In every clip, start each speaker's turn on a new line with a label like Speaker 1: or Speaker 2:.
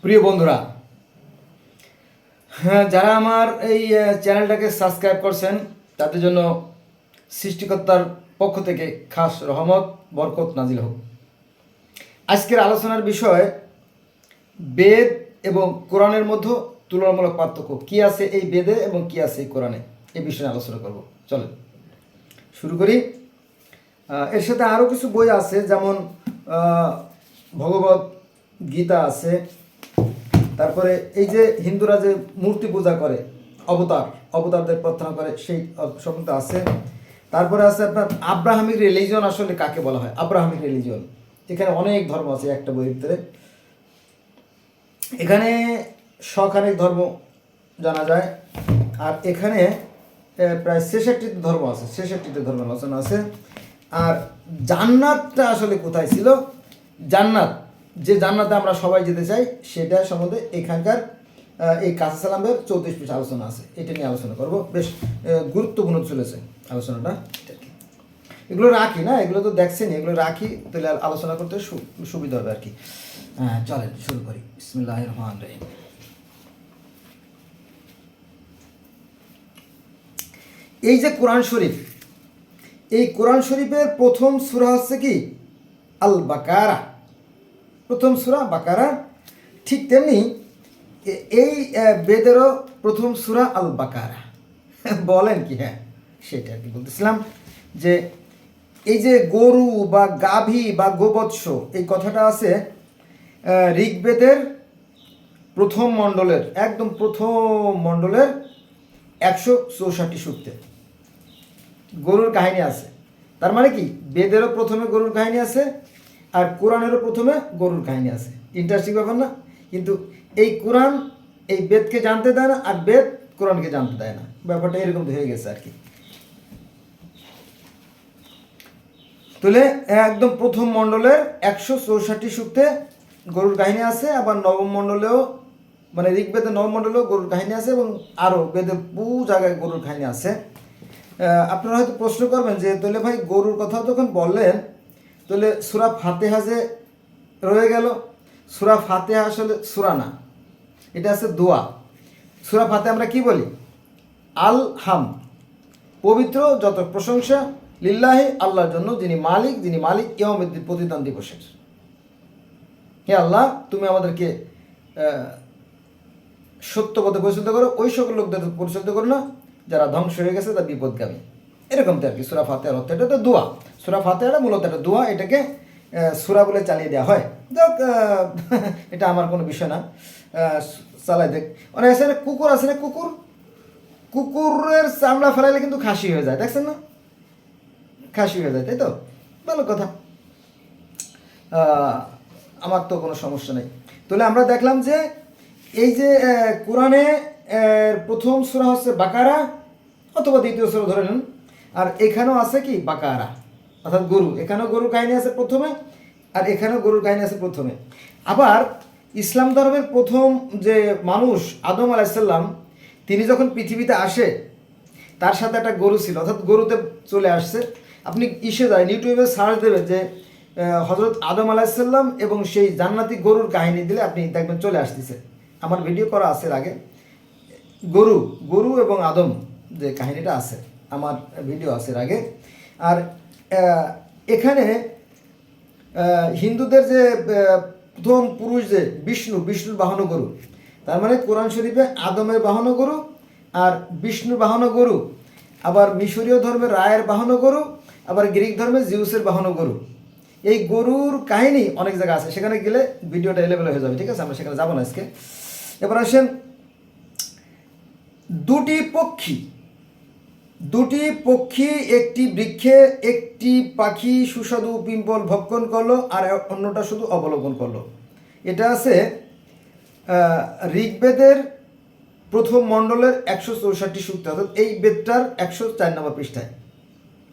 Speaker 1: প্রিয় বন্ধুরা, হ্যাঁ, যারা আমার এই চ্যানেলটাকে সাবস্ক্রাইব করছেন তাদের জন্য সৃষ্টিকর্তার পক্ষ থেকে খাস রহমত বরকত নাজিল হোক। আজকের আলোচনার বিষয় বেদ এবং কোরআনের মধ্যে তুলনামূলক পার্থক্য কী আছে এই বেদে এবং কী আছে এই কোরআনে, এই বিষয়ে আলোচনা করব। চলেন শুরু করি। এর সাথে আরও কিছু বই আছে, যেমন ভগবত গীতা আছে। তারপরে এই যে হিন্দুরা যে মূর্তি পূজা করে, অবতারদের প্রার্থনা করে, সেই সম্বন্ধে আছে। তারপরে আছে আপনার আব্রাহামিক রিলিজিয়ন, আসলে কাকে বলা হয় আব্রাহামিক রিলিজিয়ন। এখানে অনেক ধর্ম আছে একটা বইয়ের ভিতরে। এখানে শখানেক ধর্ম জানা যায়। আর এখানে প্রায় 66টি ধর্ম আছে, 66টি ধর্ম আলোচনা আছে। আর জান্নাতটা আসলে কোথায় ছিল, জান্নাত যে জান্নাতে আমরা সবাই যেতে চাই, সেটা সম্বন্ধে এখানকার এই কাসা সালামের 34 পৃষ্ঠা আলোচনা আছে। এটা নিয়ে আলোচনা করব। বেশ গুরুত্বপূর্ণ চলেছে আলোচনাটা। এগুলো রাখি না, এগুলো তো দেখছেন, এগুলো রাখি, তাহলে আলোচনা করতে সুবিধা হবে আর কি। চলেন শুরু করি। বিসমিল্লাহির রহমানির রহিম। এই যে কোরআন শরীফ, এই কোরআন শরীফের প্রথম সূরা হচ্ছে কি আল বাকারা, প্রথম সূরা বাকারা। ঠিক তেমনি এই বেদেরও প্রথম সূরা আল বাকারা। বলেন কি? হ্যাঁ, সেটা আর কি বলতেছিলাম, যে এই যে গরু বা গাভী বা গোবৎস, এই কথাটা আছে ঋগ্বেদের প্রথম মণ্ডলের, একদম প্রথম মণ্ডলের 164 সূক্তে গরুর কাহিনী আছে। তার মানে কি, বেদেরও প্রথমে গরুর কাহিনী আছে আর কোরআনেরও প্রথমে গরুর কাহিনী আছে। ইন্টারেস্টিং ব্যাপার না? কিন্তু এই কোরআন এই বেদকে জানতে দেয় না, আর বেদ কোরআনকে জানতে দেয় না। ব্যাপারটা এরকম হয়ে গেছে আর কি। তাহলে একদম প্রথম মণ্ডলের 164 সূক্তে গরুর কাহিনী আছে, আবার নবম মণ্ডলেও, মানে ঋগ্বেদের নবম মণ্ডলেও গরুর কাহিনী আছে, এবং আরও বেদে বহু জায়গায় গরুর কাহিনী আছে। আপনারা হয়তো প্রশ্ন করবেন যে তাহলে ভাই গরুর কথা যখন বললেন, তাহলে সূরা ফাতিহা যে রয়ে গেল, সূরা ফাতিহা আসলে সূরা না, এটা আছে দোয়া। সূরা ফাতিহা আমরা কি বলি? আল হাম, পবিত্র যত প্রশংসা লিল্লাহি, আল্লাহর জন্য, যিনি মালিক ইয়াউমিদ্দিন, প্রতিদান দিবসের। হে আল্লাহ, তুমি আমাদেরকে সত্য পথে পরিচালিত করো, ওই সকল লোকদের পরিচালিত করো না যারা ধ্বংস হয়ে গেছে, তার বিপদগামী। এরকম তো আর কি সূরা ফাতিহার অর্থ। এটা তো দোয়া। সূরা ফাতিহাটা মূলত একটা দোয়া, এটাকে সূরা বলে চালিয়ে দেওয়া হয়। যাক, এটা আমার কোনো বিষয় না, চালাই দেখ। অনেক আছে না, কুকুর আছে না, কুকুরের চামড়া ফেলাইলে কিন্তু খাসি হয়ে যায়, দেখছেন না? খাসি হয়ে যায়, তাই তো? ভালো কথা, আমার তো কোনো সমস্যা নেই। তাহলে আমরা দেখলাম যে এই যে কোরআনে প্রথম সূরা হচ্ছে বাকারা, অথবা দ্বিতীয় সূরা ধরে নেন। আর এখানেও আছে কি বাকারা, অর্থাৎ গরু। এখানেও গরুর কাহিনী আছে প্রথমে, আর এখানেও গরুর কাহিনী আছে প্রথমে। আবার ইসলাম ধর্মের প্রথম যে মানুষ আদম আলাইসাল্লাম, তিনি যখন পৃথিবীতে আসে, তার সাথে একটা গরু ছিল, অর্থাৎ গরুতে চলে আসছে। আপনি যায় ইউটিউবে সার্চ দেবেন যে হজরত আদম আলাইসাল্লাম এবং সেই জান্নাতি গরুর কাহিনী দিলে আপনি দেখবেন চলে আসতেছে। আমার ভিডিও করা আছে আগে, গরু এবং আদম যে কাহিনীটা আছে, আমার ভিডিও আছে আগে। আর এখানে হিন্দুদের যে প্রথম পুরুষ যে বিষ্ণুর বাহন গরু, তার মানে কোরআন শরীফে আদমের বাহন গরু আর বিষ্ণুর বাহন গরু, আবার মিশরীয় ধর্মের রায়ের বাহন গরু, আবার গ্রিক ধর্মের জিউসের বাহন গরু। এই গরুর কাহিনী অনেক জায়গা আছে, সেখানে গেলে ভিডিওটা এলেবেল হয়ে যাবে, ঠিক আছে? আমরা সেখানে যাবো না আজকে। এবার আসেন, দুটি পক্ষী একটি বৃক্ষে, একটি পাখি সুস্বাদু পিম্পল ভক্ষণ করলো আর অন্যটা শুধু অবলোকন করলো। এটা আছে ঋগ্বেদের প্রথম মণ্ডলের 164 সূক্ত, অর্থাৎ এই বেদটার 104 নম্বর পৃষ্ঠায়।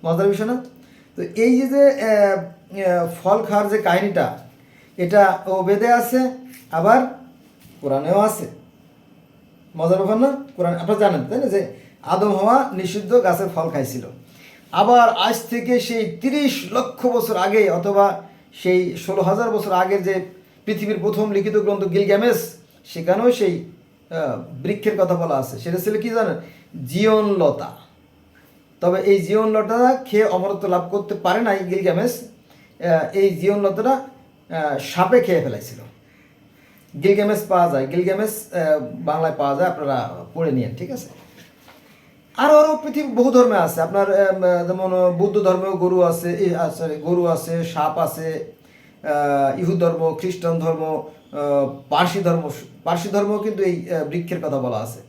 Speaker 1: মজার বিষয় না? তো এই যে ফল খাওয়ার যে কাহিনীটা, এটা ও বেদে আছে, আবার কোরআনেও আছে। মজার ব্যাপার না? কোরআন আপনারা জানেন তাই না, যে আদম হওয়া নিষিদ্ধ গাছের ফল খাইছিল। আবার আজ থেকে সেই 30 লক্ষ বছর আগে, অথবা সেই 16,000 বছর আগের যে পৃথিবীর প্রথম লিখিত গ্রন্থ গিলগামেশ, সেখানেও সেই বৃক্ষের কথা বলা আছে। সেটা ছিল কি জানেন? জীবনলতা। তবে এই জীবনলতা খেয়ে অমরত্ব লাভ করতে পারে নাই গিলগামেশ। এই জীবনলতাটা সাপে খেয়ে ফেলাইছিল। গিলগামেশ পাওয়া যায়, গিলগামেশ বাংলায় পাওয়া যায়, আপনারা পড়ে নিন, ঠিক আছে? আরও পৃথিবী বহু ধর্মে আছে আপনার, যেমন বুদ্ধ ধর্মেও গরু আছে, গরু আছে, সাপ আছে, ইহুদ ধর্ম, খ্রিস্টান ধর্ম, পার্সি ধর্মেও কিন্তু এই বৃক্ষের কথা বলা আছে।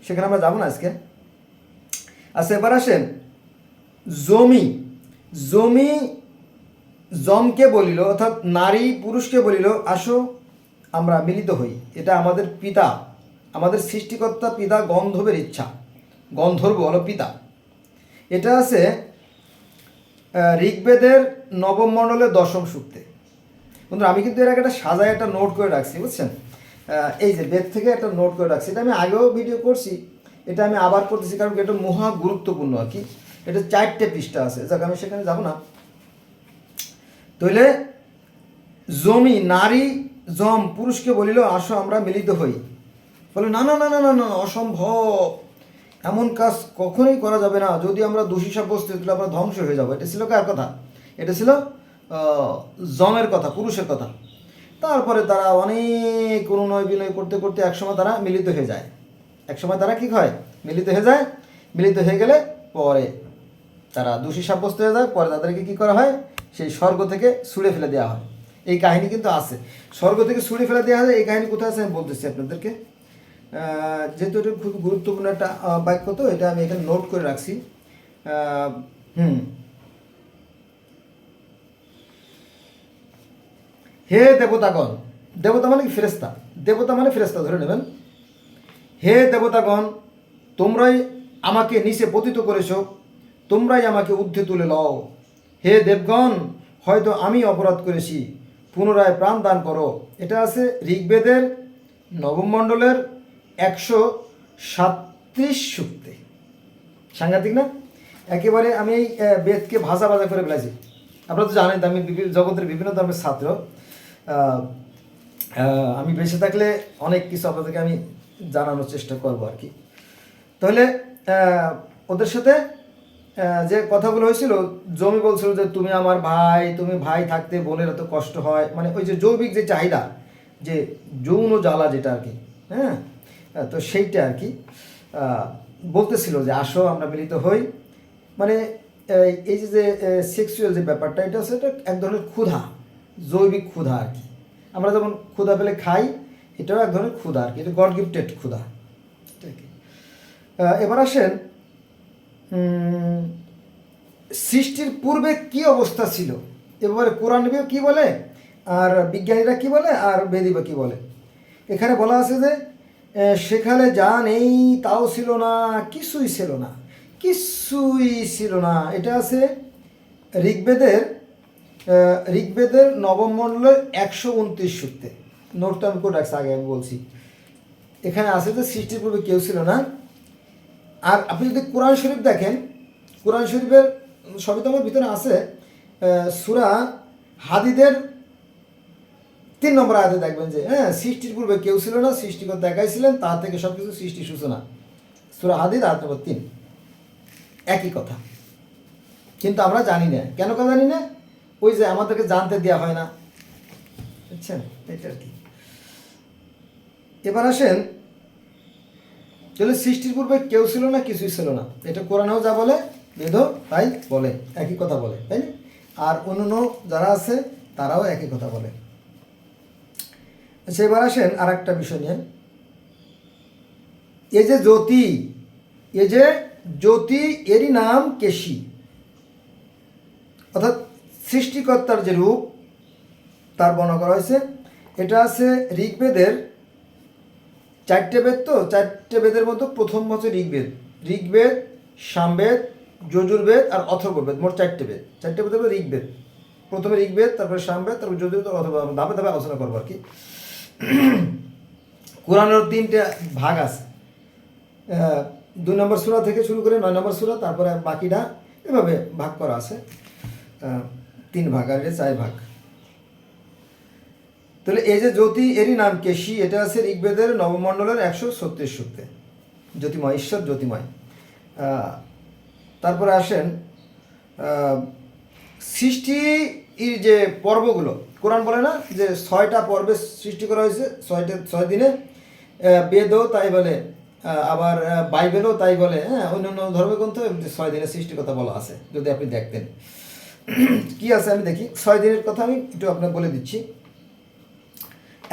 Speaker 1: সেখানে আমরা যাবো না আজকে। আচ্ছা, এবার আসেন জমি। জমি জমকে বলিল, অর্থাৎ নারী পুরুষকে বলিল, আসো আমরা মিলিত হই। এটা আমাদের পিতা, আমাদের সৃষ্টিকর্তা পিতা গন্ধর্বের ইচ্ছা। গন্ধর্ব হলো পিতা। এটা আছে ঋগ্বেদের নবম মণ্ডলের দশম সূক্তে। বন্ধুরা, আমি কিন্তু এর আগে একটা সাজায় একটা নোট করে রাখছি, বুঝছেন? এই যে বেদ থেকে একটা নোট করে রাখছি। এটা আমি আগেও ভিডিও করছি, এটা আমি আবার করতেছি, কারণ এটা মহা গুরুত্বপূর্ণ আর কি। এটা 4টে পৃষ্ঠা আছে, যাক আমি সেখানে যাব না। তাহলে জমি, নারী জম পুরুষকে বলিল, আসো আমরা মিলিত হই। বলে না না না না না না, অসম্ভব, এমন কাজ কখনোই করা যাবে না। যদি আমরা দোষী সাব্যস্ত হই তাহলে আমরা ধ্বংস হয়ে যাবো। এটা ছিল কার কথা? এটা ছিল জমের কথা, পুরুষের কথা। তারপরে তারা অনেক অনুনয় বিনয় করতে করতে একসময় তারা মিলিত হয়ে যায়। একসময় তারা কী হয়? মিলিত হয়ে যায়। মিলিত হয়ে গেলে পরে তারা দোষী সাব্যস্ত হয়ে যায়। পরে তাদেরকে কী করা হয়? সেই স্বর্গ থেকে ছুঁড়ে ফেলে দেওয়া হয়। এই কাহিনী কিন্তু আছে, স্বর্গ থেকে ছুঁড়ে ফেলে দেওয়া হয়। এই কাহিনী কোথায় আছে আমি বলতেছি আপনাদেরকে। যেহেতু এটা খুব গুরুত্বপূর্ণ একটা বাক্য, তো এটা আমি এখানে নোট করে রাখছি। হে দেবতাগণ, দেবতা মানে কি? ফেরেস্তা। দেবতা মানে ফেরেস্তা ধরে নেবেন। হে দেবতাগণ, তোমরাই আমাকে নিচে পতিত করেছ, তোমরাই আমাকে ঊর্ধ্বে তুলে লও। হে দেবগণ, হয়তো আমি অপরাধ করেছি, পুনরায় প্রাণ দান করো। এটা আছে ঋগ্বেদের নবম মণ্ডলের 137 সূক্তে। সাংঘাতিক না? একেবারে আমি এই বেদকে ভাজা ভাজা করে ফেলেছি। আপনারা তো জানেন আমি জগতের বিভিন্ন ধর্মের ছাত্র। আমি বেঁচে থাকলে অনেক কিছু আপনাদেরকে আমি জানানোর চেষ্টা করবো আর কি। তাহলে ওদের সাথে যে কথাগুলো হয়েছিল, জমি বলছিল যে তুমি আমার ভাই, তুমি ভাই থাকতে বোনের এত কষ্ট হয়, মানে ওই যে জৈবিক যে চাহিদা, যে যৌন জ্বালা যেটা আর কি, হ্যাঁ, তো সেইটা আর কি বলতেছিল যে আসো আমরা মিলিত হই। মানে এই যে সেক্সুয়াল যে ব্যাপারটা, এটা হচ্ছে এটা এক ধরনের ক্ষুধা, জৈবিক ক্ষুধা আর কি। আমরা যেমন ক্ষুধা পেলে খাই, এটাও এক ধরনের ক্ষুধা আর কি, এটা গড গিফটেড ক্ষুধা। এবার আসেন সৃষ্টির পূর্বে কি অবস্থা ছিল। এবারে কোরআন কি বলে, আর বিজ্ঞানীরা কি বলে, আর বেদিবা কি বলে। এখানে বলা আছে যে সেখানে যা নেই তাও ছিল না, কিছুই ছিল না, কিছুই ছিল না। এটা আছে ঋগ্বেদের নবম মণ্ডলের 129 সূক্তে। নোটটা আমি করে রাখছি, আগে আমি বলছি। এখানে আছে যে সৃষ্টির পূর্বে কেউ ছিল না। আর আপনি যদি কোরআন শরীফ দেখেন, কোরআন শরীফের সবই তো আমার ভিতরে আছে। সূরা হাদিদের 3 নম্বর আয়াতে দেখবেন যে সৃষ্টির পূর্বে কেউ ছিল না, সৃষ্টিকর্তা একাই ছিলেন, তা থেকে সব কিছু সৃষ্টি সূচনা। সূরা হাদিদ আয়াত নম্বর 3, একই কথা। কিন্তু আমরা জানি না। কেন জানি না? ওই যে আমাদেরকে জানতে দেওয়া হয় না, বুঝছেন? এটা আর কি। এবার আসেন, তাহলে সৃষ্টির পূর্বে কেউ ছিল না, কিছুই ছিল না। এটা কোরআনেও যা বলে, বেদও তাই বলে, একই কথা বলে, তাই না? আর অন্য যারা আছে তারাও একই কথা বলে। আচ্ছা, এবার আসেন আর একটা বিষয় নিয়ে। এই যে জ্যোতি, এরই নাম কেশী। অর্থাৎ সৃষ্টিকর্তার যে রূপ তার বর্ণনা করা হয়েছে। এটা আছে ঋগ্বেদের 4টে বেদ, তো 4টে বেদের মধ্যে প্রথম হচ্ছে ঋগ্বেদ, সামবেদ, যজুর্বেদ আর অথর্ববেদ। মোট 4টে বেদ। 4টে বেদ হলো ঋগ্বেদ। প্রথমে ঋগ্বেদ, তারপরে সামবেদ, তারপর যজুর্বেদ, অথর্ববেদ, ধাপে ধাপে আলোচনা করবো আর কি। কোরআনের 3টে ভাগ আছে। 2 নম্বর সূরা থেকে শুরু করে 9 নম্বর সূরা, তারপরে বাকিটা এভাবে ভাগ করা আছে। 3 ভাগ আর 4 ভাগ। তাহলে এই যে জ্যোতি, এরই নাম কেশী, এটা আছে ঋগ্বেদের নবমণ্ডলের 136 সূক্তে। জ্যোতিময়, ঈশ্বর জ্যোতিময়। তারপরে আসেন সৃষ্টির যে পর্বগুলো, কোরআন বলে না যে 6টা পর্বে সৃষ্টি করা হয়েছে, 6 দিনে। বেদও তাই বলে, আবার বাইবেলও তাই বলে, হ্যাঁ, অন্যান্য ধর্মগ্রন্থ 6 দিনের সৃষ্টির কথা বলা আছে, যদি আপনি দেখতেন। কি আছে আমি দেখি, 6 দিনের কথা আমি একটু আপনাকে বলে দিচ্ছি।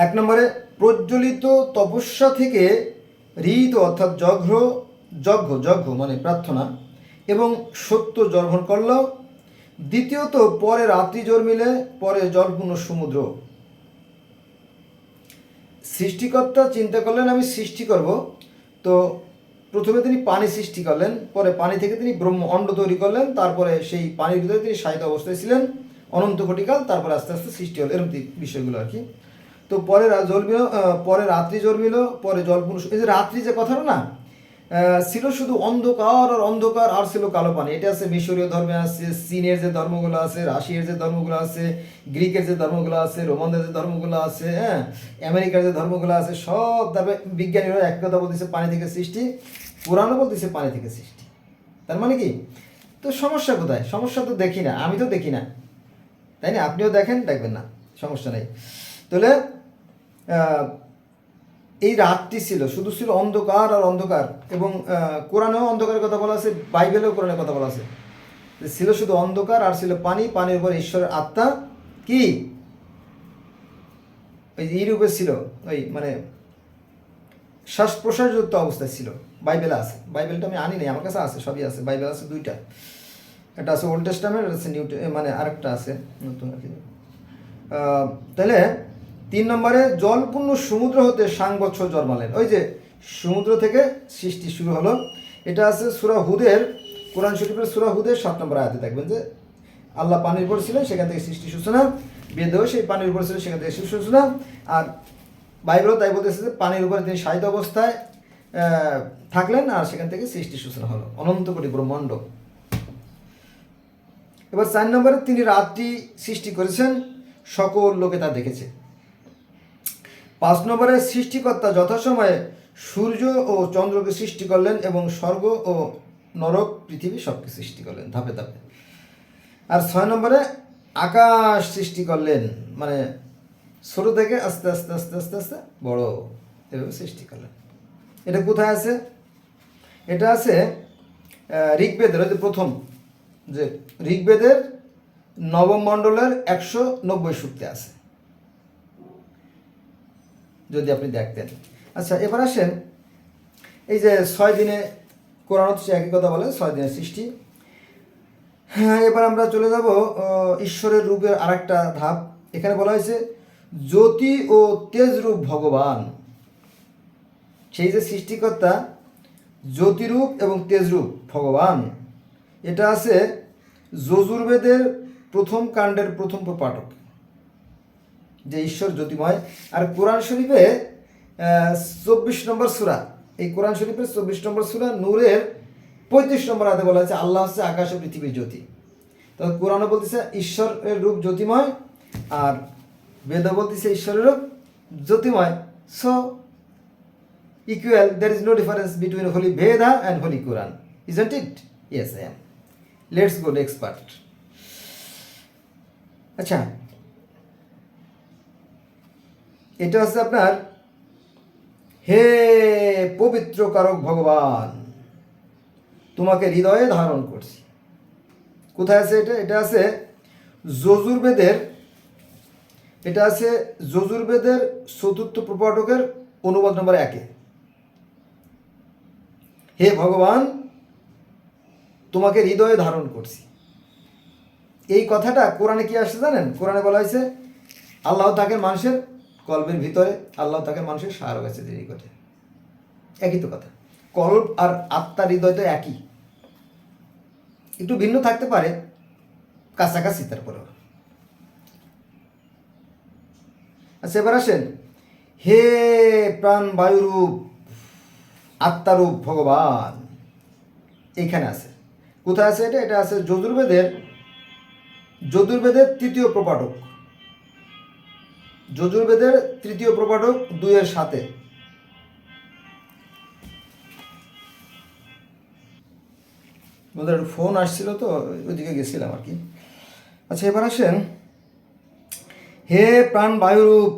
Speaker 1: 1 নম্বরে প্রজ্বলিত তপস্যা থেকে ঋত অর্থাৎ যজ্ঞ মানে প্রার্থনা এবং সত্য জর্ভণ করল। দ্বিতীয়ত পরে রাত্রি জন্মিলে পরে জলপূর্ণ সমুদ্র। সৃষ্টিকর্তা চিন্তা করলেন আমি সৃষ্টি করব, তো প্রথমে তিনি পানি সৃষ্টি করলেন, পরে পানি থেকে তিনি ব্রহ্ম অণ্ড তৈরি করলেন, তারপরে সেই পানির ভিতরে তিনি শায়িত অবস্থায় ছিলেন অনন্ত কোটিকাল, তারপরে আস্তে আস্তে সৃষ্টি হল, এরকম বিষয়গুলো আর কি। তো পরে পরে রাত্রি জন্মিল, পরে জলপূর্ণ। এই যে রাত্রি যে কথাটা না, ছিল শুধু অন্ধকার আর অন্ধকার, আর ছিল কালো পানি। এটা আছে মিশরীয় ধর্মে আছে, চীনের যে ধর্মগুলো আছে, রাশিয়ার যে ধর্মগুলো আছে, গ্রিকের যে ধর্মগুলো আছে, রোমানদের যে ধর্মগুলো আছে, হ্যাঁ, আমেরিকার যে ধর্মগুলো আছে, সব তারপরে বিজ্ঞানীরা এক কথা বলতেছে পানি থেকে সৃষ্টি, পুরাণও বলতেছে পানি থেকে সৃষ্টি। তার মানে কি, তো সমস্যা কোথায়? সমস্যা তো দেখি না, আমি তো দেখি না, তাই না? আপনিও দেখবেন না, সমস্যা নেই। তাহলে এই রাতটি শুধু ছিল অন্ধকার আর অন্ধকার, এবং কোরআনেও অন্ধকারের কথা বলা আছে, বাইবেলেও কোরআনের কথা বলা আছে, ছিল শুধু অন্ধকার আর ছিল পানি, পানির উপর ঈশ্বরের আত্মা কি ওই ইউরোপে ছিল, ওই মানে শ্বাস প্রশ্বাসযুক্ত অবস্থায় ছিল। বাইবেলে আছে, বাইবেলটা আমি আনি নাই, আমার কাছে আছে, সবই আছে। বাইবেল আছে 2টা, একটা আছে ওল্ড টেস্টামেন্ট, একটা আছে নিউ, মানে আরেকটা আছে নতুন আর কি। তাহলে 3 নম্বরে জলপূর্ণ সমুদ্র হতে সাংবৎসর জন্মালেন। ওই যে সমুদ্র থেকে সৃষ্টি শুরু হলো, এটা আছে সূরা হুদের, কোরআন শরীফের সূরা হুদের 7 নম্বর আয়াতে দেখবেন যে আল্লাহ পানির উপর ছিলেন, সেখান থেকে সৃষ্টি সূচনা। বেদেও সেই পানির উপর ছিলেন, সেখান থেকে সৃষ্টি সূচনা। আর বাইবেলও তাই বলতেছে যে পানির উপরে তিনি শায়িত অবস্থায় থাকলেন, আর সেখান থেকে সৃষ্টি সূচনা হলো অনন্ত কোটি ব্রহ্মাণ্ড। এবার 4 নম্বরে তিনি রাতটি সৃষ্টি করেছেন, সকল লোকে তা দেখেছে। 5 নম্বরে সৃষ্টিকর্তা যথাসময়ে সূর্য ও চন্দ্রকে সৃষ্টি করলেন এবং স্বর্গ ও নরক পৃথিবী সবকে সৃষ্টি করলেন ধাপে ধাপে। আর 6 নম্বরে আকাশ সৃষ্টি করলেন, মানে ছোট থেকে আস্তে আস্তে আস্তে আস্তে আস্তে বড়, এভাবে সৃষ্টি করলেন। এটা কোথায় আছে? এটা আছে ঋগ্বেদের, ওই যে প্রথম যে ঋগ্বেদের নবম মণ্ডলের 190 সূক্তে আছে, যদি আপনি দেখতেন। আচ্ছা, এবার আসেন এই যে 6 দিনে, কোরআন হচ্ছে একই কথা বলে 6 দিনের সৃষ্টি। হ্যাঁ, এবার আমরা চলে যাব ঈশ্বরের রূপের আরেকটা ধাপ। এখানে বলা হয়েছে জ্যোতি ও তেজরূপ ভগবান। সেই যে সৃষ্টিকর্তা, জ্যোতিরূপ এবং তেজরূপ ভগবান, এটা আছে যজুর্বেদের প্রথম কাণ্ডের প্রথম প্রপাঠক, যে ঈশ্বর জ্যোতিময়। আর কোরআন শরীফে 24 নম্বর সূরা, এই কোরআন শরীফের 24 নম্বর সূরা নূরের 35 নম্বর আয়াতে বলা হয়েছে আল্লাহ হচ্ছে আকাশ ও পৃথিবীর জ্যোতি। তখন কোরআনও বলতেছে ঈশ্বরের রূপ জ্যোতিময়, আর বেদও বলতেছে ঈশ্বরের রূপ জ্যোতিময়। So equal, there is no difference between Holy Veda and Holy Quran, isn't it? Yes, I am. Let's go next part. আচ্ছা, এটা হচ্ছে আপনার হে পবিত্র কারক ভগবান, তোমাকে হৃদয়ে ধারণ করছি। কোথায় আছে এটা? এটা আছে যজুর্বেদের, এটা আছে যজুর্বেদের 4th প্রপাঠকের অনুবাদ নম্বর 1-এ। হে ভগবান, তোমাকে হৃদয়ে ধারণ করছি। এই কথাটা কোরআনে কি আসছে জানেন? কোরআনে বলা হয়েছে আল্লাহ থাকেন মানুষের কল্পের ভিতরে, আল্লাহ থাকেন মানুষের সাহার কাছে নিকটে। একই তো কথা, কল্প আর আত্মার হৃদয় তো একই, একটু ভিন্ন থাকতে পারে, কাছাকাছি তারপরেও। আচ্ছা, এবার আসেন হে প্রাণ বায়ুরূপ আত্মারূপ ভগবান, এইখানে আছে। কোথায় আছে এটা? এটা আছে যজুর্বেদের 3য় প্রপাঠক, যজুর্বেদের তৃতীয় প্রপাঠক 2-7। একটু ফোন আসছিল তো ওইদিকে গেছিলাম আর কি। আচ্ছা, এবার আসেন, হে প্রাণ বায়ুরূপ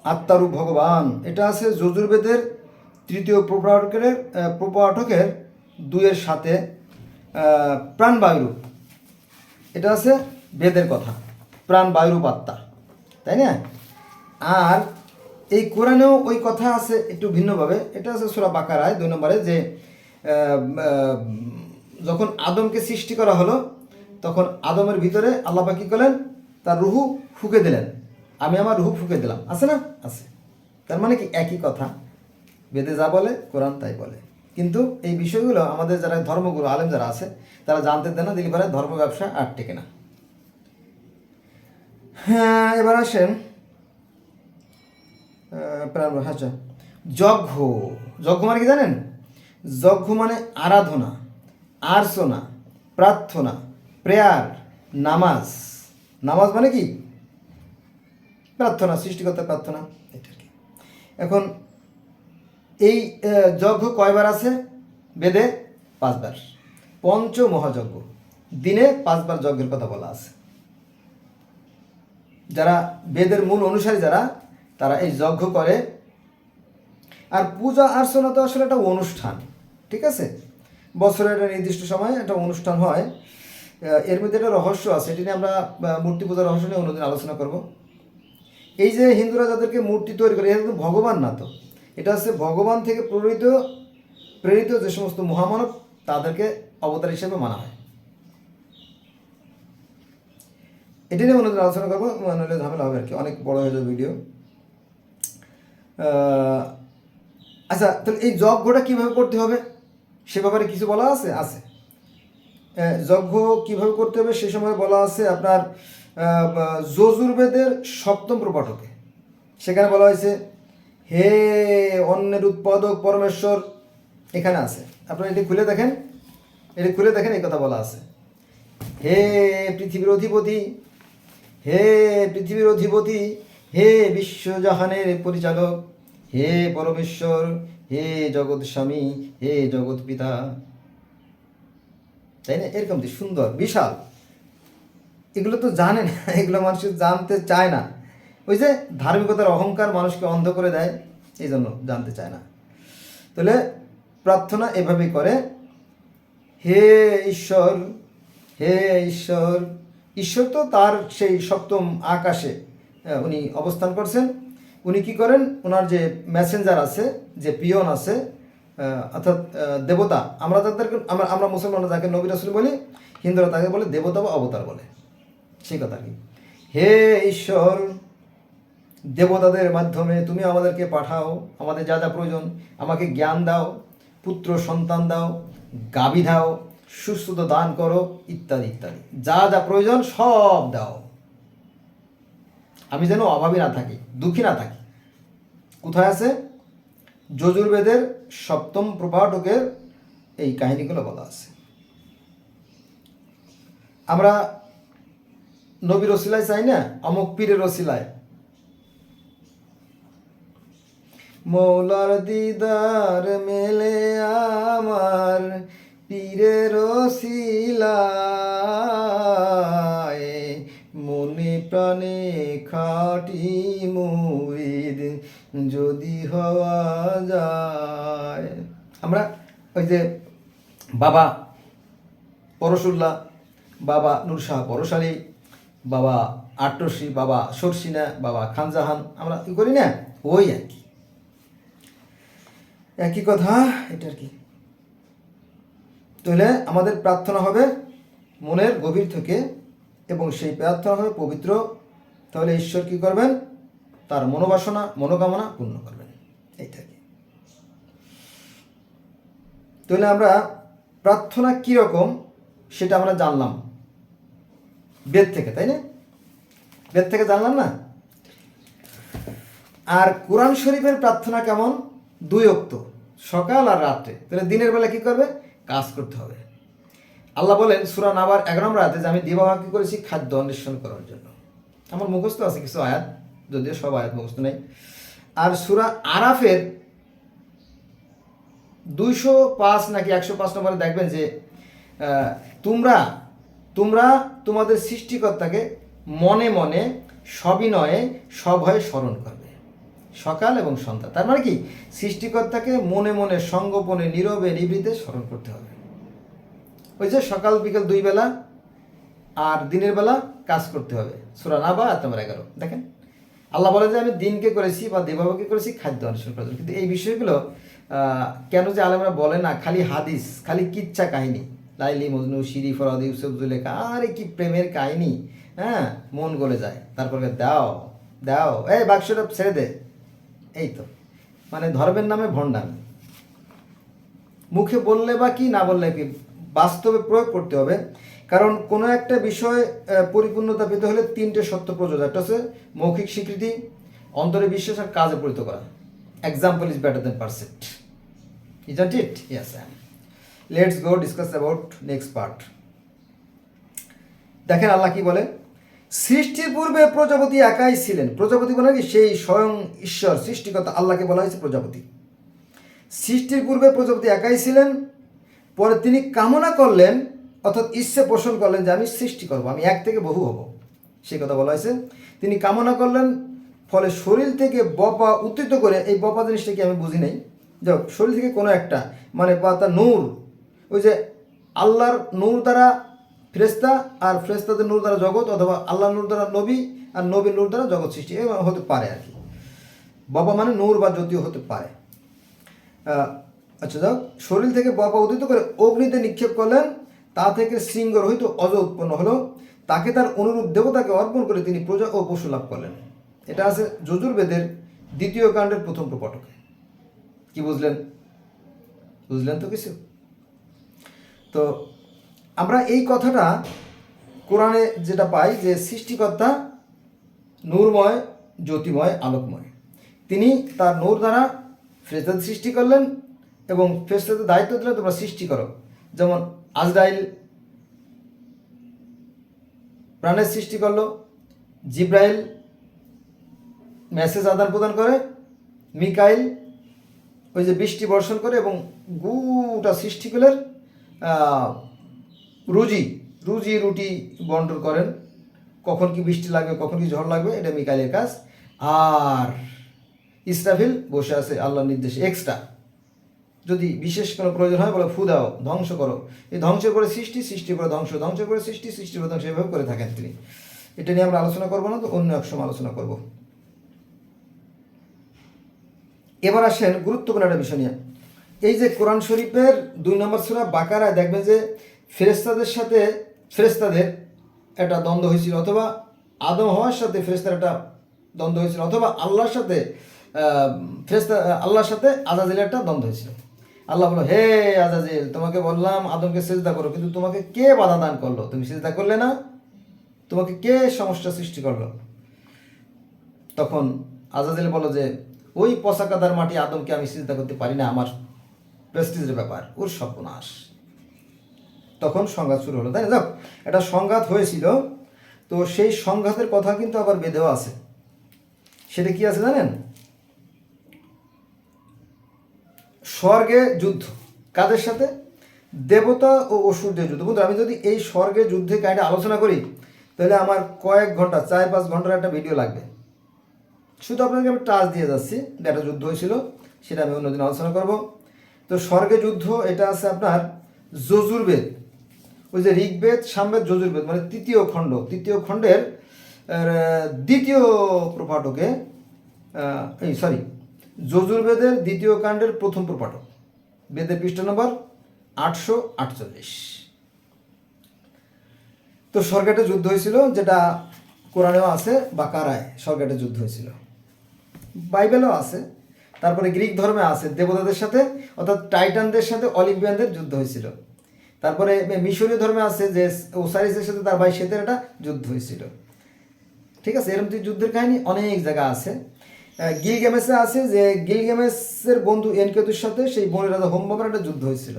Speaker 1: আত্মারূপ ভগবান, এটা আছে যজুর্বেদের তৃতীয় প্রপাঠকের 2-7। প্রাণ বায়ুরূপ, এটা আছে বেদের কথা, প্রাণ বায়ুরূপ আত্মা, তাই না? আর এই কোরআনেও ওই কথা আছে একটু ভিন্নভাবে। এটা আছে সূরা বাকারায় 2 নম্বরে, যে যখন আদমকে সৃষ্টি করা হলো তখন আদমের ভিতরে আল্লাহ পাক কি করলেন, তার রুহু ফুঁকে দিলেন। আমি আমার রুহু ফুঁকে দিলাম, আছে না? আছে। তার মানে কি একই কথা, বেদে যা বলে কোরআন তাই বলে। কিন্তু এই বিষয়গুলো আমাদের যারা ধর্মগুরু আলেম যারা আছে তারা জানতে দেয় না, দিলে পরে ধর্ম ব্যবসা আর টেকে না। হ্যাঁ, এবার আসেন, আচ্ছা, যজ্ঞ। যজ্ঞ মানে কি জানেন? যজ্ঞ মানে আরাধনা, আর্চনা, প্রার্থনা, প্রেয়ার, নামাজ। নামাজ মানে কি? প্রার্থনা, সৃষ্টিকর্তার প্রার্থনা, এটা কি। এখন এই যজ্ঞ কয়বার আছে বেদে? 5 বার। পঞ্চ মহাযজ্ঞ, দিনে 5 বার যজ্ঞের কথা বলা আছে। যারা বেদের মূল অনুসারী যারা, তারা এই যজ্ঞ করে। আর পূজা অর্চনা তো আসলে একটা অনুষ্ঠান, ঠিক আছে? বছরের একটা নির্দিষ্ট সময়ে একটা অনুষ্ঠান হয়। এর মধ্যে একটা রহস্য আছে, এটি নিয়ে আমরা মূর্তি পূজার রহস্য নিয়ে অন্যদিন আলোচনা করব। এই যে হিন্দুরা যাদেরকে মূর্তি তৈরি করে, এটা কিন্তু ভগবান না, তো এটা হচ্ছে ভগবান থেকে প্রেরিত যে সমস্ত মহামানব, তাদেরকে অবতার হিসেবে মানা হয়। এটি নিয়ে অন্যদিন আলোচনা করবো, নইলে ঝামেলা হবে আর কি, অনেক বড় হয়ে যাবে ভিডিও। আচ্ছা, তাহলে এই যজ্ঞটা কীভাবে করতে হবে সে ব্যাপারে কিছু বলা আছে? আছে। যজ্ঞ কীভাবে করতে হবে সে সময় বলা আছে আপনার যজুর্বেদের 7ম প্রপাঠকে। সেখানে বলা হয়েছে, হে অন্নের উৎপাদক পরমেশ্বর, এখানে আছে। আপনারা এটি খুলে দেখেন, এই কথা বলা আছে। হে পৃথিবীর অধিপতি, হে পৃথিবীর অধিপতি, হে বিশ্বজাহানের পরিচালক, হে পরমেশ্বর, হে জগৎ স্বামী, হে জগৎ পিতা। তাই না? এরকম সুন্দর বিশাল, এগুলো তো জানে না, এগুলো মানুষ জানতে চায় না। ওই যে ধার্মিকতার অহংকার মানুষকে অন্ধ করে দেয়, এই জন্য জানতে চায় না। তাহলে প্রার্থনা এভাবেই করে, হে ঈশ্বর, হে ঈশ্বর। ঈশ্বর তো তার সেই 7ম আকাশে উনি অবস্থান করছেন। উনি কি করেন, ওনার যে মেসেঞ্জার আছে, যে পিয়ন আছে, অর্থাৎ দেবতা, আমরা তাদেরকে আমরা মুসলমানরা যাকে নবী রাসূল বলি, হিন্দুরা তাকে বলে দেবতা বা অবতার বলে। সেই কথা কি, হে ঈশ্বর, দেবতাদের মাধ্যমে তুমি আমাদেরকে পাঠাও, আমাদের যা যা প্রয়োজন, আমাকে জ্ঞান দাও, পুত্র সন্তান দাও, গাভী দাও, সুস্থতা দান করো, ইত্যাদি ইত্যাদি, যা যা প্রয়োজন সব দাও, আমি যেন অভাবী না থাকি, দুঃখী না থাকি। কোথায় আছে? যজুর্বেদের 7ম প্রপাঠকের এই কাহিনীগুলো বলা আছে। আমরা নবীর ওসিলায় চাই না, অমুক পীরের ওসিলায়, মৌলার দিদার মেলে আমার পীরের ওসিলায়, মনে প্রাণে খাঁটি মুরিদ যদি হওয়া যায়। আমরা ওই যে বাবা পরশুল্লাহ, বাবা নূর শাহ পরশালী, বাবা আট্টসি, বাবা সরসিনা, বাবা খানজাহান, আমরা কি করি না? ওই আর কি, একই কথা এটা আর কি। তাহলে আমাদের প্রার্থনা হবে মনের গভীর থেকে, এবং সেই প্রার্থনা হবে পবিত্র। তাহলে ঈশ্বর কি করবেন? তার মনোবাসনা, মনোকামনা পূর্ণ করবেন, এইটা কি। তাহলে আমরা প্রার্থনা কীরকম সেটা আমরা জানলাম বেদ থেকে, তাই না? বেদ থেকে জানলাম না? আর কোরআন শরীফের প্রার্থনা কেমন? 2 ওয়াক্ত, সকাল আর রাত্রে। তাহলে দিনের বেলা কি করবে? কাজ করতে হবে। আল্লাহ বলেন সূরা নাবার 11 নম্বর আয়াতে যে আমি দিবাভাগ কি করেছি? খাদ্য অন্বেষণ করার জন্য। আমার মুখস্থ আছে কিছু আয়াত, যদিও সব আয়াত মুখস্থ নেই। আর সূরা আরাফের 205 নাকি 105 নম্বরে দেখবেন যে তোমরা তোমরা তোমাদের সৃষ্টিকর্তাকে মনে মনে সবিনয়ে সভয়ে স্মরণ করবে সকাল এবং সন্ধ্যা। তার মানে কি, সৃষ্টিকর্তাকে মনে মনে সঙ্গোপনে নীরবে নিভৃতে স্মরণ করতে হবে। ওই যে সকাল বিকেল 2 বেলা আর দিনের বেলা কাজ করতে হবে। সূরা নাবা আয়াত নম্বর 11 দেখেন, আল্লাহ বলে যে আমি দিনকে করেছি বা দেবভাবকে করেছি খাদ্য অনুসরণ করার জন্য। কিন্তু এই বিষয়গুলো কেন যে আলেমরা বলে না, খালি হাদিস, খালি কিচ্ছা কাহিনী, লাইলি মজনু, শিরি, ফরাদ, ইউসুফ, জুলেখা, আরে কি প্রেমের কাহিনী, হ্যাঁ, মন গলে যায়। তারপরে দাও দাও, এই বাক্সটা ছেড়ে দে, এই তো মানে ধর্মের নামে ভণ্ডামি। মুখে বললে বা কি, না বললে কি, বাস্তবে প্রয়োগ করতে হবে। কারণ কোনো একটা বিষয় পরিপূর্ণতা পেতে হলে 3টে সত্য প্রয়োজন। একটা হচ্ছে মৌখিক স্বীকৃতি, অন্তরে বিশ্বাস, আর কাজে পরিণত করা। Example is better than precept, isn't it? Yes. Let's go discuss about next part. দেখেন আল্লাহ কি বলে, সৃষ্টির পূর্বে প্রজাপতি একাই ছিলেন। প্রজাপতি বলে কি, সেই স্বয়ং ঈশ্বর সৃষ্টিকর্তা আল্লাহকে বলা হয়েছে প্রজাপতি। সৃষ্টির পূর্বে প্রজাপতি একাই ছিলেন, পরে তিনি কামনা করলেন, অর্থাৎ ইচ্ছে পোষণ করলেন যে আমি সৃষ্টি করব, আমি এক থেকে বহু হব, সেই কথা বলা হয়েছে। তিনি কামনা করলেন, ফলে শরীর থেকে বপা উত্থিত করে, এই বপা জিনিসটা কি আমি বুঝি নাই, যাক শরীর থেকে কোনো একটা মানে বা তার নূর, ওই যে আল্লাহর নূর দ্বারা ফেরেশতা, আর ফেরেশতাদের নূর দ্বারা জগৎ, অথবা আল্লাহর নূর দ্বারা নবী, আর নবীর নূর দ্বারা জগৎ সৃষ্টি, হতে পারে আর কি। বপা মানে নূর বা জ্যোতিও হতে পারে। আচ্ছা, যাক শরীর থেকে বপা উত্থিত করে অগ্নিতে নিক্ষেপ করলেন, তা থেকে শৃঙ্গ রহিত অজ উৎপন্ন হলো, তাকে তার অনুরূপ দেবতাকে অর্পণ করে তিনি প্রজা ও পশু লাভ করলেন। এটা আছে যজুর্বেদের 2য় কাণ্ডের 1ম প্রপটকে। কি বুঝলেন? বুঝলেন তো কিছু? তো আমরা এই কথাটা কোরআনে যেটা পাই যে সৃষ্টিকর্তা নূরময়, জ্যোতিময়, আলোকময়। তিনি তার নূর দ্বারা ফেরেশতাদের সৃষ্টি করলেন এবং ফেরেশতাদের দায়িত্ব দিলেন তোমরা সৃষ্টি করো। যেমন আজরাইল প্রাণের সৃষ্টি করলো, জিব্রাইল মেসেজ আদান প্রদান করে, মিকাইল ওই যে বৃষ্টি বর্ষণ করে, এবং গোটা সৃষ্টিকুলের রুজি রুটি বন্টন করেন। কখন কি বৃষ্টি লাগবে, কখন কি ঝড় লাগবে, এটা মিকাইলের কাজ। আর ইসরাফিল বসে আছে আল্লাহর নির্দেশে এক্সট্রা, যদি বিশেষ কোনো প্রয়োজন হয় বলে ফু দাও, ধ্বংস করো। এই ধ্বংস করে সৃষ্টি, সৃষ্টি করে ধ্বংস, ধ্বংস করে সৃষ্টি, সৃষ্টি করে ধ্বংস, এভাবে করে থাকেন তিনি। এটা নিয়ে আমরা আলোচনা করবো না, তো অন্য এক সময় আলোচনা করব। এবার আসেন গুরুত্বপূর্ণ একটা বিষয় নিয়ে। এই যে কোরআন শরীফের 2 নম্বর সূরা বাকারায় দেখবেন যে ফেরেশতাদের একটা দ্বন্দ্ব হয়েছিল, অথবা আদম হওয়ার সাথে ফেরেশতার একটা দ্বন্দ্ব হয়েছিল, অথবা আল্লাহর সাথে আল্লাহর সাথে আজাজিলের একটা দ্বন্দ্ব হয়েছিল। আল্লাহ বলল, হে আজাজিল, তোমাকে বললাম আদমকে সিজদা করো, কিন্তু তোমাকে কে বাধা দান করলো? তুমি সিজদা করলে না, তোমাকে কে সমস্যা সৃষ্টি করলো? তখন আজাজিল বলল যে ওই পশাকাদার মাটি আদমকে আমি সিজদা করতে পারি না, আমার প্রেস্টিজের ব্যাপার, ওর সর্বনাশ। তখন সংঘাত শুরু হলো, তাই না? যাক, একটা সংঘাত হয়েছিল। তো সেই সংঘাতের কথা কিন্তু আবার বেদেও আছে। সেটা কি আছে জানেন? স্বর্গে যুদ্ধ কাদের সাথে? দেবতা ও অসুরদের যুদ্ধ। বন্ধু, আমি যদি এই স্বর্গে যুদ্ধে কাহিনীটা আলোচনা করি তাহলে আমার কয়েক ঘন্টা, 4-5 ঘন্টার একটা ভিডিও লাগবে। শুধু আপনাকে আমি টাচ দিয়ে যাচ্ছি, একটা যুদ্ধ হয়েছিল, সেটা আমি অন্যদিন আলোচনা করব। তো স্বর্গে যুদ্ধ এটা আছে আপনার যজুর্বেদ, ওই যে ঋগ্বেদ, সামবেদ, যজুর্বেদ, মানে 3য় খণ্ডের 2য় প্রপাঠকে, যজুর্বেদের 2য় কাণ্ডের 1ম প্রপাঠক, বেদের পৃষ্ঠা নম্বর 848। তো স্বর্গেটে যুদ্ধ হয়েছিল, যেটা কোরআনেও আছে, বাকারায় স্বর্গেটে যুদ্ধ হয়েছিল, বাইবেলও আছে। তারপরে গ্রিক ধর্মে আছে, দেবতাদের সাথে অর্থাৎ টাইটানদের সাথে অলিম্পিয়ানদের যুদ্ধ হয়েছিল। তারপরে মিশরীয় ধর্মে আছে যে ওসাইরিসের সাথে তার ভাই সেতের একটা যুদ্ধ হয়েছিল। ঠিক আছে, এরকম যুদ্ধের কাহিনী অনেক জায়গা আছে। গিলগেমেসে আছে যে গিলগেমেসের বন্ধু এনকেতুর সাথে সেই বনের রাজা হোমবাবার একটা যুদ্ধ হয়েছিল,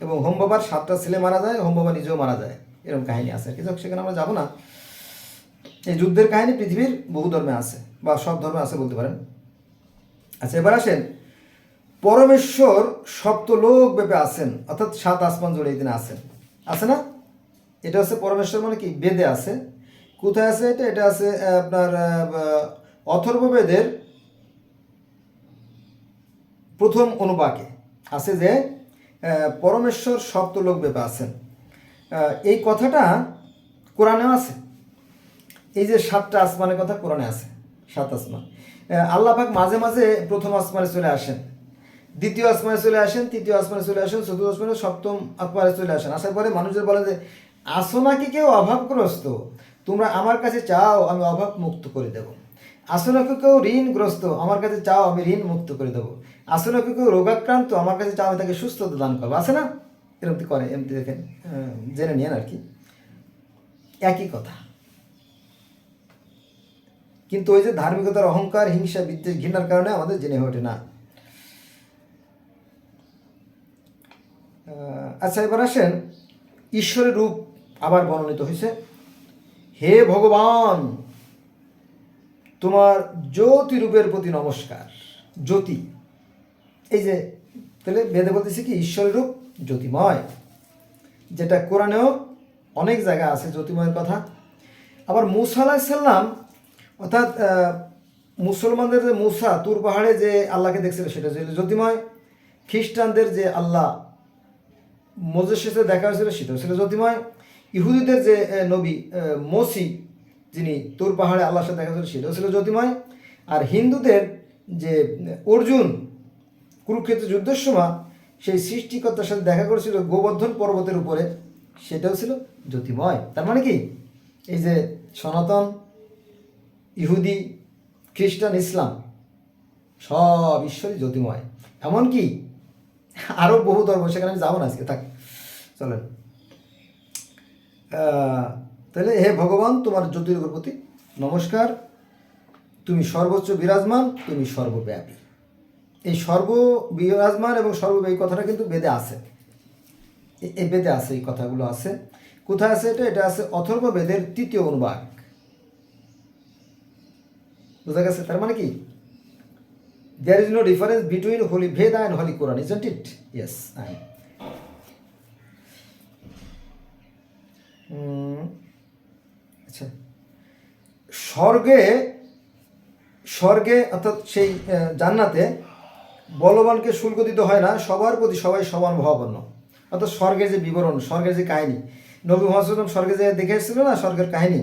Speaker 1: এবং হোমবাবার 7টা ছেলে মারা যায়, হোমবাবা নিজেও মারা যায়, এরকম কাহিনী আছে। কিন্তু সেখানে আমরা যাবো না। এই যুদ্ধের কাহিনী পৃথিবীর বহু ধর্মে আছে, বা সব ধর্মে আছে বলতে পারেন। আচ্ছা, এবার আসেন, পরমেশ্বর সপ্তলোক ব্যাপে আছেন, অর্থাৎ 7 আসমান জুড়ে এই দিনে আছেন, আছে না? এটা হচ্ছে পরমেশ্বর মানে কি, বেদে আছে। কোথায় আছে এটা? এটা আছে আপনার অথর্ববেদের প্রথম অনুবাকে আছে যে পরমেশ্বর সপ্তলোক ব্যাপে আছেন। এই কথাটা কোরআনেও আছে। এই যে 7টা আসমানের কথা কোরআনে আছে, 7 আসমান। আল্লাহ পাক মাঝে মাঝে প্রথম আসমানে চলে আসেন, দ্বিতীয় আসমানে চলে আসেন, তৃতীয় আসমানে চলে আসেন, চতুর্থ আসমানে, সপ্তম আসমানে চলে আসেন। আসার পরে মানুষদের বলে যে আসো নাকি কেউ অভাবগ্রস্ত, তোমরা আমার কাছে চাও, আমি অভাব মুক্ত করে দেব। আসো নাকি কেউ ঋণগ্রস্ত, আমার কাছে চাও, আমি ঋণ মুক্ত করে দেবো। আসো নাকি কেউ রোগাক্রান্ত, আমার কাছে চাও, আমি তাকে সুস্থতা দান করবো। আছে না? এরকম করে, এমনি দেখেন, জেনে নিন আর কি, একই কথা। কিন্তু ওই যে ধার্মিকতার অহংকার, হিংসা, বিদ্বেষ, ঘৃণার কারণে আমাদের জেনে ওঠে না। আচ্ছা, এবার আসেন, ঈশ্বরের রূপ আবার বর্ণিত হয়েছে। হে ভগবান, তোমার জ্যোতি রূপের প্রতি নমস্কার। জ্যোতি, এই যে তাহলে বেদে বলতেছে কি ঈশ্বরের রূপ জ্যোতিময়, যেটা কোরআনেও অনেক জায়গা আছে জ্যোতিময়ের কথা। আবার মুসা আলাইহিস সালাম, অর্থাৎ মুসলমানদের যে মুসা তুর পাহাড়ে যে আল্লাহকে দেখছিল সেটা ছিল জ্যোতিময়। খ্রিস্টানদের যে আল্লাহ মোজেসের সাথে দেখা হয়েছিল সেটাও ছিল জ্যোতিময়। ইহুদিদের যে নবী মসি, যিনি তুর পাহাড়ে আল্লাহর সাথে দেখা হয়েছিল সেটাও ছিল জ্যোতিময়। আর হিন্দুদের যে অর্জুন কুরুক্ষেত্র যুদ্ধের সময় সেই সৃষ্টিকর্তার সাথে দেখা করেছিল গোবর্ধন পর্বতের উপরে, সেটাও ছিল জ্যোতিময়। তার মানে কি, এই যে সনাতন, ইহুদি, খ্রিস্টান, ইসলাম, সব ঈশ্বরই জ্যোতিময়। এমনকি আরও বহু ধর্ম, সেখানে আমি যাবো না আজকে, থাক, চলেন। তাহলে হে ভগবান, তোমার জ্যোতির প্রতি নমস্কার, তুমি সর্বোচ্চ বিরাজমান, তুমি সর্বব্যাপী। এই সর্ববিরাজমান এবং সর্বব্যাপী কথাটা কিন্তু বেদে আছে, এই বেদে আছে, এই কথাগুলো আছে। কোথায় আছে এটা? এটা আছে অথর্ব বেদের 3য় অনুবাদ। বোঝা গেছে? তার মানে কি, there is no difference between Holy Veda and Holy Quran, isn't it? Yes, I am. আচ্ছা, স্বর্গে অর্থাৎ সেই জান্নাতে বলবানকে শুল্ক দিতে হয় না, সবার প্রতি সবাই সমান ভাবাপন্ন। অর্থাৎ স্বর্গের যে বিবরণ, স্বর্গের যে কাহিনী, নবী মুহাম্মদ সাল্লাল্লাহু আলাইহি ওয়াসাল্লাম স্বর্গে যে দেখে এসেছিল না স্বর্গের কাহিনী।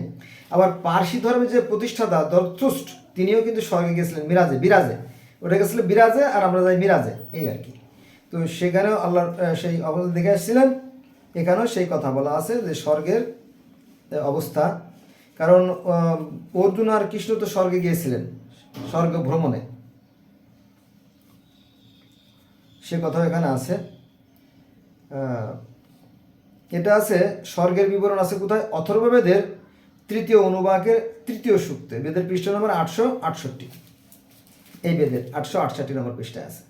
Speaker 1: আবার পার্সি ধর্মের যে প্রতিষ্ঠাতা জরথুস্ট, তিনিও কিন্তু স্বর্গে গেছিলেন বিরাজে, ওটা গেছিলেন বিরাজে, আর আমরা যাই মিরাজে, এই আর কি। তো সেখানেও আল্লাহর সেই অবস্থা দেখে এসেছিলেন। এখানেও সেই কথা বলা আছে যে স্বর্গের অবস্থা, কারণ অর্জুন আর কৃষ্ণ তো স্বর্গে গিয়েছিলেন স্বর্গ ভ্রমণে, সে কথা এখানে আছে। এটা আছে, স্বর্গের বিবরণ আছে কোথায়? অথর্ববেদের 3য় অনুবাকের 3য় সূক্তে, বেদের পৃষ্ঠ নম্বর 868, এই বেদের 868 নম্বর পৃষ্ঠায় আছে।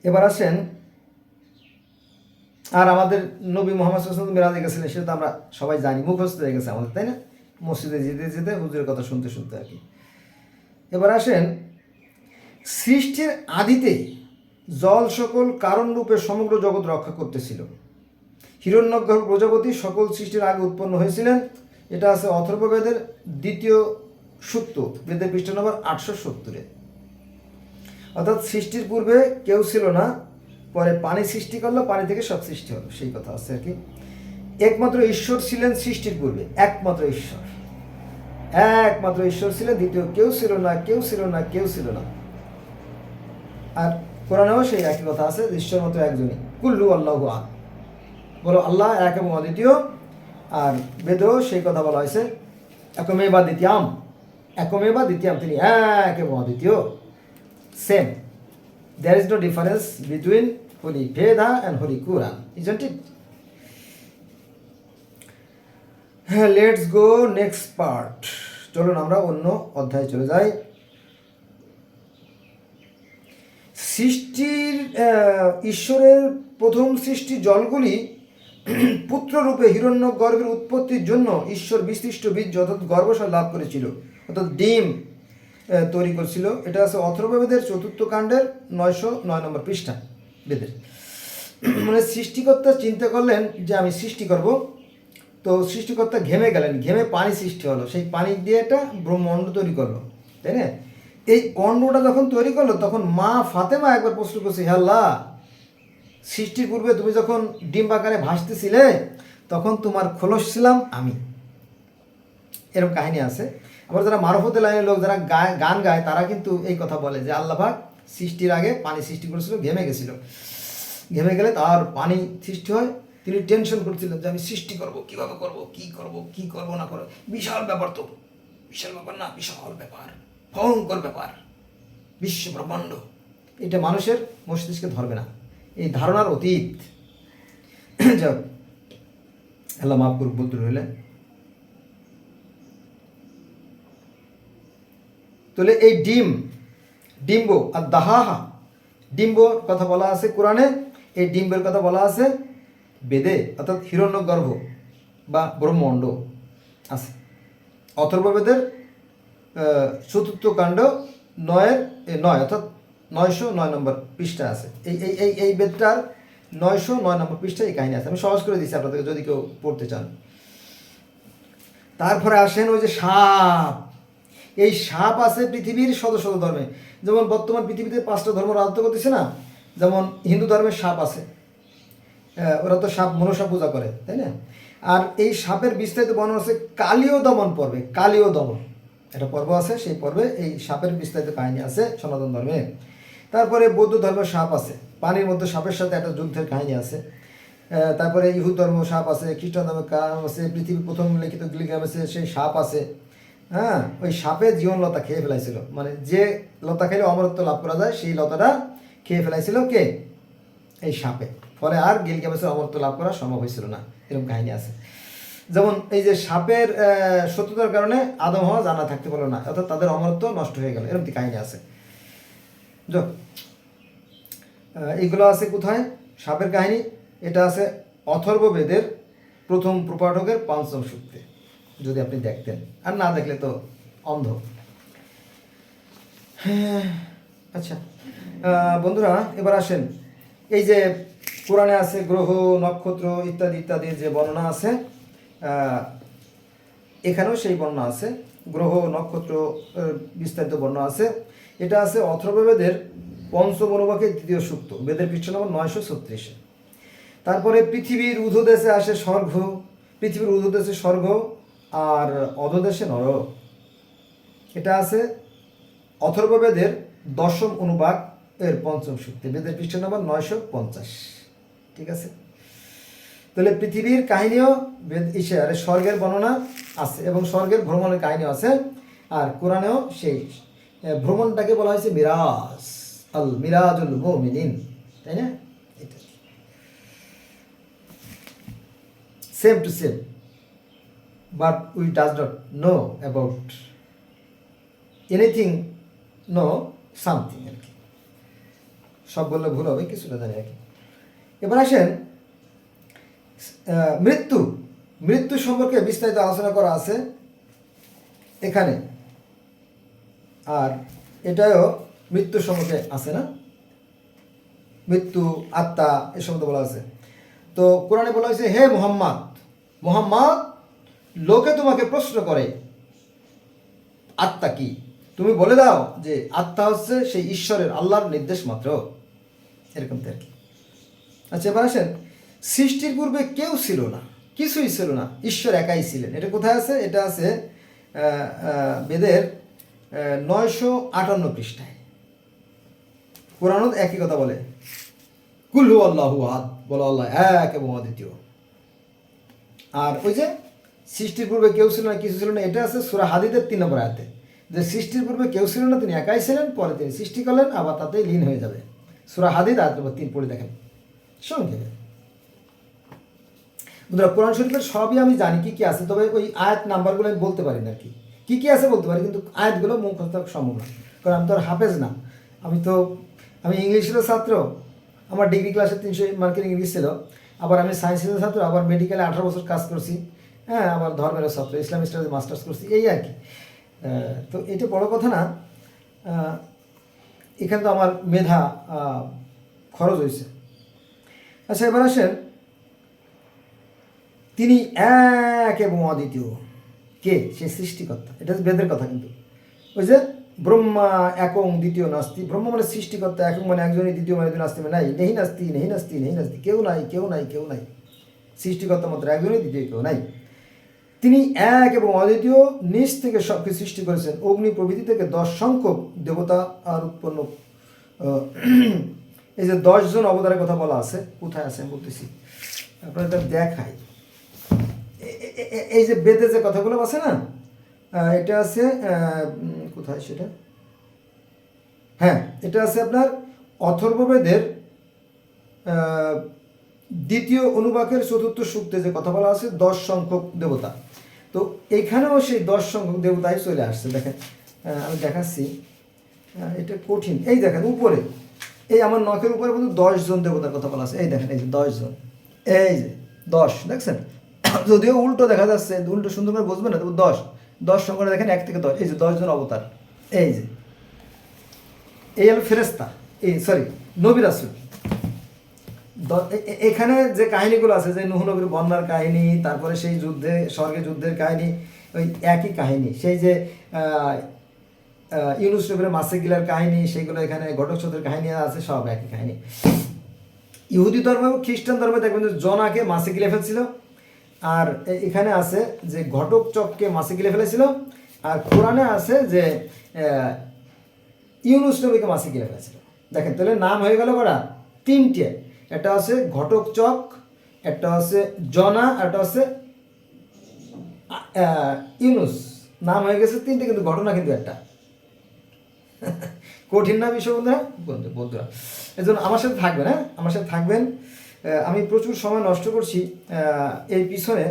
Speaker 1: এবার আসেন, আর আমাদের নবী মুহাম্মদ সাল্লাল্লাহু আলাইহি ওয়াসাল্লাম মিরাজে গেছিলেন, সেটা তো আমরা সবাই জানি, মুখস্থ হয়ে গেছে আমাদের, তাই না? মসজিদে যেতে যেতে হুজুরের কথা শুনতে শুনতে আর কি। এবার আসেন, সৃষ্টির আদিতে জল সকল কারণ রূপে সমগ্র জগৎ রক্ষা করতেছিল। হিরণ্যগর্ভ প্রজাপতি সকল সৃষ্টির আগে উৎপন্ন হয়েছিলেন। এটা আছে অথর্ববেদের 2য় সূক্ত, বেদের পৃষ্ঠ নম্বর 870। অর্থাৎ সৃষ্টির পূর্বে কেউ ছিল না, পরে পানি সৃষ্টি করলো, পানি থেকে সব সৃষ্টি হলো, সেই কথা আছে আর কি। একমাত্র ঈশ্বর ছিলেন সৃষ্টির পূর্বে, একমাত্র ঈশ্বর ছিলেন, দ্বিতীয় কেউ ছিল না। আর কোরআনেও সেই একই কথা আছে, ঈশ্বর মতো একজনই, কুল্লু আল্লাহু আহাদ, বলো আল্লাহ এক এবং অদ্বিতীয়। আর বেদেও সেই কথা বলা হয়েছে, একমেবা দ্বিতীয়াম, তিনি এক এবং অদ্বিতীয়, same. There is no difference between Holy Veda and Holy Quran, isn't it? Let's go next part. চলুন আমরা অন্য অধ্যায়ে চলে যাই। সৃষ্টির ঈশ্বরের প্রথম সৃষ্টি জলগুলি পুত্ররূপে হিরণ্যগর্ভের উৎপত্তির জন্য ঈশ্বর বিশিষ্ট বীর্য অর্থাৎ গর্ভশয় লাভ করেছিল, অর্থাৎ ডিম তৈরি করেছিল। এটা আছে অথর্ববেদের 4th কাণ্ডের 909 নম্বর পৃষ্ঠা বেদের। মানে সৃষ্টিকর্তা চিন্তা করলেন যে আমি সৃষ্টি করব, তো সৃষ্টিকর্তা ঘেমে গেলেন, ঘেমে পানি সৃষ্টি হলো, সেই পানি দিয়ে একটা ব্রহ্মাণ্ড তৈরি করলো, তাই না? এই অন্ডটা যখন তৈরি করলো তখন মা ফাতেমা একবার প্রশ্ন করছে, হে আল্লাহ, সৃষ্টির পূর্বে তুমি যখন ডিম আকারে ভাসতেছিলে তখন তোমার খোলস ছিলাম আমি। এরকম কাহিনী আছে। আবার যারা মারফতে লাইনের লোক যারা গান গায় তারা কিন্তু এই কথা বলে যে আল্লাহ পাক সৃষ্টির আগে পানি সৃষ্টি করেছিল, ঘেমে গেছিল, ঘেমে গেলে তার পানি সৃষ্টি হয়। তিনি টেনশন করছিলেন যে আমি সৃষ্টি করব, কীভাবে করব, কি করব না করব। বিশাল ব্যাপার, তো বিশাল ব্যাপার না, বিশাল ব্যাপার, ভয়ঙ্কর ব্যাপার, বিশ্ব ব্রহ্মাণ্ড। এটা মানুষের মস্তিষ্কে ধরবে না, এই ধারণার অতীত। যাও আল্লাহ মাফ করুক বলতে রইলে। তাহলে এই ডিম্ব আর দাহাহা, ডিম্বর কথা বলা আছে কোরআনে, এই ডিম্বের কথা বলা আছে বেদে, অর্থাৎ হিরণ্যগর্ভ বা ব্রহ্মাণ্ড আছে। অথর্ববেদের 4th কাণ্ড 9 অর্থাৎ 909 নম্বর পৃষ্ঠা আছে। এই বেদটার 909 নম্বর পৃষ্ঠায় এই কাহিনী আছে। আমি সহজ করে দিচ্ছি আপনাদেরকে যদি কেউ পড়তে চান। তারপরে আসেন ওই যে সাপ। এই সাপ আছে পৃথিবীর শত শত ধর্মে। যেমন বর্তমান পৃথিবীতে 5টা ধর্ম রাজত্ব করতেছে না, যেমন হিন্দু ধর্মের সাপ আছে, ওরা তো সাপ মনসা পূজা করে, তাই না? আর এই সাপের বিস্তারিত বর্ণনা আছে কালীয় দমন পর্বে। কালীয় দমন একটা পর্ব আছে, সেই পর্বে এই সাপের বিস্তারিত কাহিনী আছে সনাতন ধর্মে। তারপরে বৌদ্ধ ধর্মের সাপ আছে, পানির মধ্যে সাপের সাথে একটা যুদ্ধের কাহিনী আছে। তারপরে ইহুদ ধর্ম সাপ আছে, খ্রিস্টান ধর্মের কাম আছে, পৃথিবীর প্রথম লিখিত গিলগামেশে সেই সাপ আছে। হ্যাঁ, ওই সাপে জীবনলতা খেয়ে ফেলাইছিল, মানে যে লতা খেলে অমরত্ব লাভ করা যায় সেই লতাটা খেয়ে ফেলাইছিল কে? এই সাপে। ফলে আর গিলগামেশের অমরত্ব লাভ করা সম্ভব হয়েছিল না, এরকম কাহিনী আছে। যেমন এই যে সাপের সত্যতার কারণে আদম হওয়া জানা থাকতে পারলো না, অর্থাৎ তাদের অমরত্ব নষ্ট হয়ে গেল, এরকম কাহিনী আছে। এইগুলো আছে কোথায়? সাপের কাহিনী এটা আছে অথর্ববেদের 1ম প্রপাঠকের 5ম সূক্তে, যদি আপনি দেখতেন, আর না দেখলে তো অন্ধ। আচ্ছা বন্ধুরা, এবার আসেন এই যে কোরআনে আছে গ্রহ নক্ষত্র ইত্যাদি ইত্যাদির যে বর্ণনা আছে, এখানেও সেই বর্ণনা আছে, গ্রহ নক্ষত্র বিস্তারিত বর্ণনা আছে। এটা আছে অথর্ববেদের 5ম অনুবাকের 2য় সূক্ত, বেদের পৃষ্ঠা নম্বর 936। তারপরে পৃথিবীর ঊর্ধ্বদেশে আসে স্বর্গ, পৃথিবীর ঊর্ধ্বদেশে স্বর্গ আর অধোদেশে নর। এটা আছে অথর্ববেদের 10ম অনুবাক এর 5ম সূক্তে, বেদের পৃষ্ঠা নম্বর 950। ঠিক আছে? তাহলে পৃথিবীর কাহিনীও আরে স্বর্গের বর্ণনা আছে এবং স্বর্গের ভ্রমণের কাহিনীও আছে। আর কোরআনেও সেই ভ্রমণটাকে বলা হয়েছে মিরাজ, আল মিরাজুল মুমিনিন, তাই না? এটা same to same, but we does not know about anything, no something আর কি। সব বললে ভুল হবে, কিছুটা জানি আর কি। এবার আসেন মৃত্যু সম্পর্কে বিস্তারিত আলোচনা করা আছে এখানে, আর এটাও মৃত্যু সম্পর্কে আছে না, মৃত্যু আত্মা এ সম্বন্ধে বলা আছে। তো কোরআনে বলা হয়েছে, হে মোহাম্মদ, লোকে তোমাকে প্রশ্ন করে আত্মা কি, তুমি বলে দাও যে আত্মা হচ্ছে সেই ঈশ্বরের আল্লাহর নির্দেশ মাত্র, এরকম আর কি। আচ্ছা এবার আসেন, সৃষ্টির পূর্বে কেউ ছিল না, কিছুই ছিল না, ঈশ্বর একাই ছিলেন। এটা কোথায় আছে? এটা আছে বেদের 958 পৃষ্ঠায়। কোরআনত একই কথা বলে, কুল হু আল্লাহু আহাদ, বলো আল্লাহ এক এবং অদ্বিতীয়। আর ওই যে সৃষ্টির পূর্বে কেউ ছিল না, কিছু ছিল না, এটা আছে সূরা হাদীদের 3 নম্বর আয়াতে, যে সৃষ্টির পূর্বে কেউ ছিল না, তিনি একাই ছিলেন, পরে তিনি সৃষ্টি করলেন, আবার তাতেই লীন হয়ে যাবে। সূরা হাদীদ আয়াত নম্বর 3 পড়ে দেখেন সংক্ষেপে। বন্ধুরা, কোরআন শরীফের সবই আমি জানি কি কি আছে, তবে ওই আয়াত নাম্বারগুলো আমি বলতে পারি না আর কি কি আছে বলতে পারি, কিন্তু আয়াতগুলো মুখস্থ সম্ভব না, কারণ আমি তো আর হাফেজ না। আমি ইংলিশেরও ছাত্র, আমার ডিগ্রি ক্লাসে 300 মার্কের ইংলিশ ছিল, আবার আমি সায়েন্সের ছাত্র, আবার মেডিকেলে 18 বছর কাজ করছি, হ্যাঁ, আবার ধর্মের ছাত্র, ইসলামিক স্টাডিজে মাস্টার্স করছি, এই আর কি। তো এটা বড় কথা না, এখানে তো আমার মেধা খরচ হয়েছে। আচ্ছা, এবার আসেন, তিনি এক এবং অদ্বিতীয়। কে? সে সৃষ্টিকর্তা। এটা বেদের কথা, কিন্তু ওই যে ব্রহ্মা একং দ্বিতীয় নাস্তি, ব্রহ্ম মানে সৃষ্টিকর্তা, একং মানে একজনই, দ্বিতীয় মানে দুই নাস্তি মানে নাই, নেহি নাস্তি নেহি নাস্তি নেহি নাস্তি, কেউ নাই কেউ নাই কেউ নাই, সৃষ্টিকর্তা মাত্র একজনই, দ্বিতীয় কেউ নাই। তিনি এক এবং অদ্বিতীয়, নিজ থেকে সব কিছু সৃষ্টি করেছেন। অগ্নি প্রভৃতি থেকে 10 সংখ্যক দেবতা আর উৎপন্ন। এই যে 10 জন অবতারের কথা বলা আছে, কোথায় আছে আমি বলতেছি, আপনাদের দেখাই। এই যে বেদে যে কথাগুলো আছে না, এটা আছে কোথায় সেটা, হ্যাঁ, এটা আছে আপনার অথর্ববেদের 2য় অনুবাকের 4র্থ সূক্তে যে কথা বলা আছে 10 সংখ্যক দেবতা। তো এইখানেও সেই 10 সংখ্যক দেবতাই চলে আসছে। দেখেন, আমি দেখাচ্ছি, এটা কঠিন। এই দেখেন উপরে, এই আমার নখের উপরে কিন্তু 10 জন দেবতার কথা বলা আছে। এই দেখেন, এই যে 10 জন, এই যে 10 দেখছেন, যদিও উল্টো দেখা যাচ্ছে, উল্টো সুন্দর করে বুঝবেন না, তবু 10 সংখ্যাটা দেখেন, 1 থেকে 10, এই যে 10 জন অবতার। এই যে এই হলো ফেরেস্তা, এই সরি নবী রাসূল। এখানে যে কাহিনীগুলো আছে, যে নূহ নবীর বন্যার কাহিনী, তারপরে সেই যুদ্ধে স্বর্গে যুদ্ধের কাহিনী, ওই একই কাহিনী। সেই যে ইউনুস নবীর মাছে গিলার কাহিনী, সেইগুলো এখানে ঘটক চোদের কাহিনী আছে, সব একই কাহিনী। ইহুদি ধর্ম এবং খ্রিস্টান ধর্মে দেখবেন যে জনাকে মাছে গিলে ফেলছিল, আর এখানে আছে যে ঘটক চককে মাছে গিলে ফেলেছিল, আর কোরআনে আছে যে ইউনুস নবীকে মাছে গিলে ফেলেছিল। দেখেন, তাহলে নাম হয়ে গেল কটা? 3টে। একটা আছে ঘটক চক, একটা আছে জনা, একটা আছে ইউনুস। নাম হয়ে গেছে 3টে, কিন্তু ঘটনা কিন্তু একটা। কঠিন না বিষয় বন্ধুরা? এই জন্য আমার সাথে থাকবেন, হ্যাঁ, আমার সাথে থাকবেন। আমি প্রচুর সময় নষ্ট করছি এই পিছনে,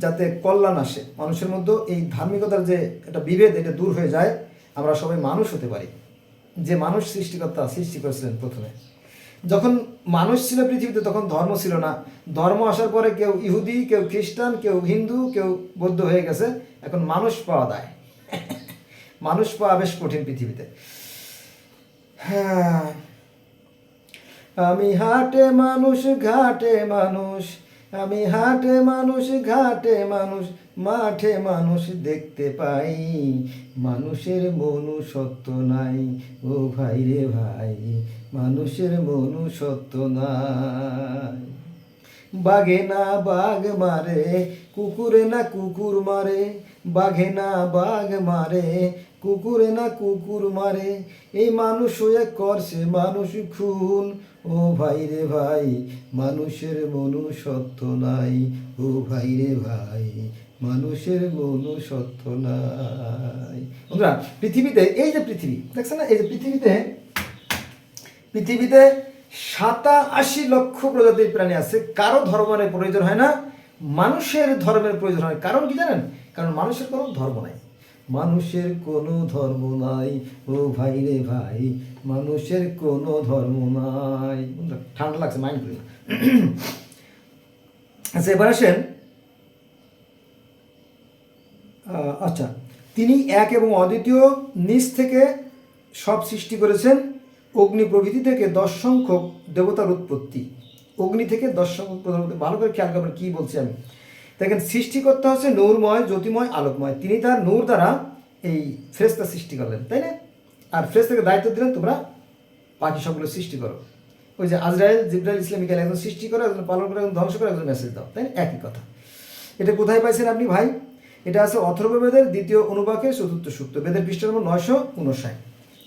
Speaker 1: যাতে কল্যাণ আসে মানুষের মধ্যে, এই ধার্মিকতার যে একটা বিভেদ, এটা দূর হয়ে যায়, আমরা সবাই মানুষ হতে পারি। যে মানুষ সৃষ্টিকর্তা সৃষ্টি করেছিলেন প্রথমে, যখন মানুষ ছিল পৃথিবীতে, তখন ধর্ম ছিল না। ধর্ম আসার পরে কেউ ইহুদি, কেউ খ্রিস্টান, কেউ হিন্দু, কেউ বৌদ্ধ হয়ে গেছে। এখন মানুষ পাওয়া যায়, মানুষ পাওয়া বেশ কঠিন পৃথিবীতে। হ্যাঁ, আমি হাটে মানুষ ঘাটে মানুষ, আমি হাটে মানুষ ঘাটে মানুষ, মাঠে মানুষ দেখতে পাই, মানুষের মনুষ্যত্ব নাই, ও ভাই রে ভাই, মানুষের মনুষ্যত্ব নাই। বাঘে না বাঘ মারে, কুকুরে না কুকুর মারে, বাঘে না বাঘ মারে, কুকুরে না কুকুর মারে, এই মানুষ হয়ে করছে মানুষ খুন, ও ভাই রে ভাই, মানুষের মনুষ্যত্ব নাই, ও ভাই রে ভাই, মানুষের মনুষ্যত্ব নাই। বন্ধুরা, পৃথিবীতে, এই যে পৃথিবী দেখছেন না, এই যে পৃথিবীতে 87 লক্ষ প্রজাতির প্রাণী আছে। কারো ধর্মের প্রয়োজন হয় না, মানুষের ধর্মের প্রয়োজন হয়। কারণ কি জানেন? কারণ মানুষের কোনো ধর্ম নাই, মানুষের কোনো ধর্ম নাই, ও ভাই রে ভাই, মানুষের কোনো ধর্ম নাই। ঠান্ডা লাগছে, মাইন্ড করি না। আচ্ছা, এবার আসেন, আচ্ছা, তিনি এক এবং অদ্বিতীয়, নিজ থেকে সব সৃষ্টি করেছেন। অগ্নি প্রভৃতি থেকে 10 সংখ্যক দেবতার উৎপত্তি। অগ্নি থেকে 10 সংখ্যক দেবতা, ভালো করে খেয়াল করবেন কী বলছি আমি। দেখেন, সৃষ্টিকর্তা হচ্ছে নূরময়, জ্যোতিময়, আলোকময়। তিনি তার নূর দ্বারা এই ফেরেশতা সৃষ্টি করলেন, তাই না? আর ফেরেশতাকে দায়িত্ব দিলেন, তোমরা বাকি সবগুলো সৃষ্টি করো। ওই যে আজরাইল, জিবরাইল, ইসলাম, মিকাইল, একজন সৃষ্টি করো, একজন পালন করো, একজন ধ্বংস করো, একজন মেসেজ দাও, তাই না? একই কথা। এটা কোথায় পাইছেন আপনি ভাই? এটা আছে অথর্ববেদের 2য় অনুবাকের 4র্থ সূক্ত, বেদের পৃষ্ঠা নম্বর 959।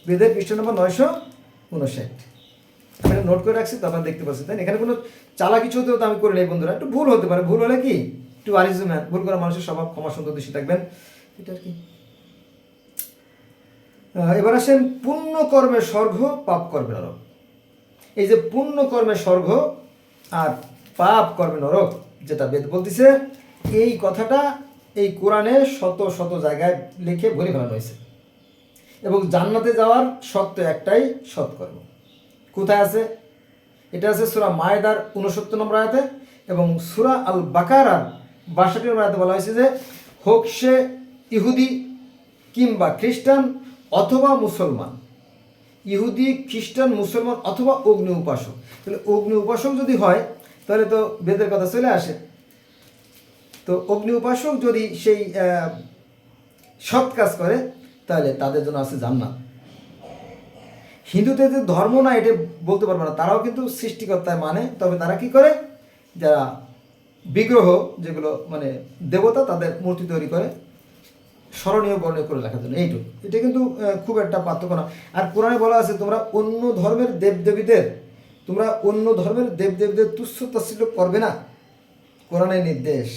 Speaker 1: বেদের পৃষ্ঠা নম্বর 959। আমি নোট করে রাখছি, তো আপনারা দেখতে পাচ্ছেন, তাই না? এখানে কোনো চালাকি কিছু হতে আমি করে নেই বন্ধুরা, একটু ভুল হতে পারে। ভুল হলে কি, একটু আরিজম্যান, ভুল করা মানুষের স্বভাব, ক্ষমা সুন্দর দৃষ্টি থাকবেন, এটা আর কি। এবার আসেন, পুণ্য কর্মের স্বর্গ, পাপ কর্মে নরক। এই যে পুণ্য কর্মের স্বর্গ আর পাপ কর্মে নরক, যেটা বেদ বলতেছে, এই কথাটা এই কোরআনে শত শত জায়গায় লিখে ভরে ফেলানো হয়েছে। এবং জান্নাতে যাওয়ার শর্ত একটাই, সৎকর্ম। কোথায় আছে? এটা আছে সূরা মায়েদার 69 নম্বর আয়াতে, এবং সূরা আল বাকারার 62 নম্বর আয়াতে বলা হয়েছে যে হোক সে ইহুদি কিংবা খ্রিস্টান অথবা মুসলমান, ইহুদি খ্রিস্টান মুসলমান অথবা অগ্নি উপাসক। তাহলে অগ্নি উপাসক যদি হয় তাহলে তো বেদের কথা চলে আসে। তো অগ্নি উপাসক যদি সেই সৎ কাজ করে তাহলে তাদের জন্য আছে জান্নাত। হিন্দুদের যে ধর্ম না এটা বলতে পারবো না, তারাও কিন্তু সৃষ্টিকর্তায় মানে, তবে তারা কি করে, যারা বিগ্রহ যেগুলো মানে দেবতা তাদের মূর্তি তৈরি করে স্মরণীয় বর্ণে করে রাখার জন্য, এইটুকু। এটা কিন্তু খুব একটা পার্থক্য না। আর কোরআনে বলা আছে তোমরা অন্য ধর্মের দেবদেবীদের তুচ্ছ তাচ্ছিল্য করবে না, কোরআনের নির্দেশ।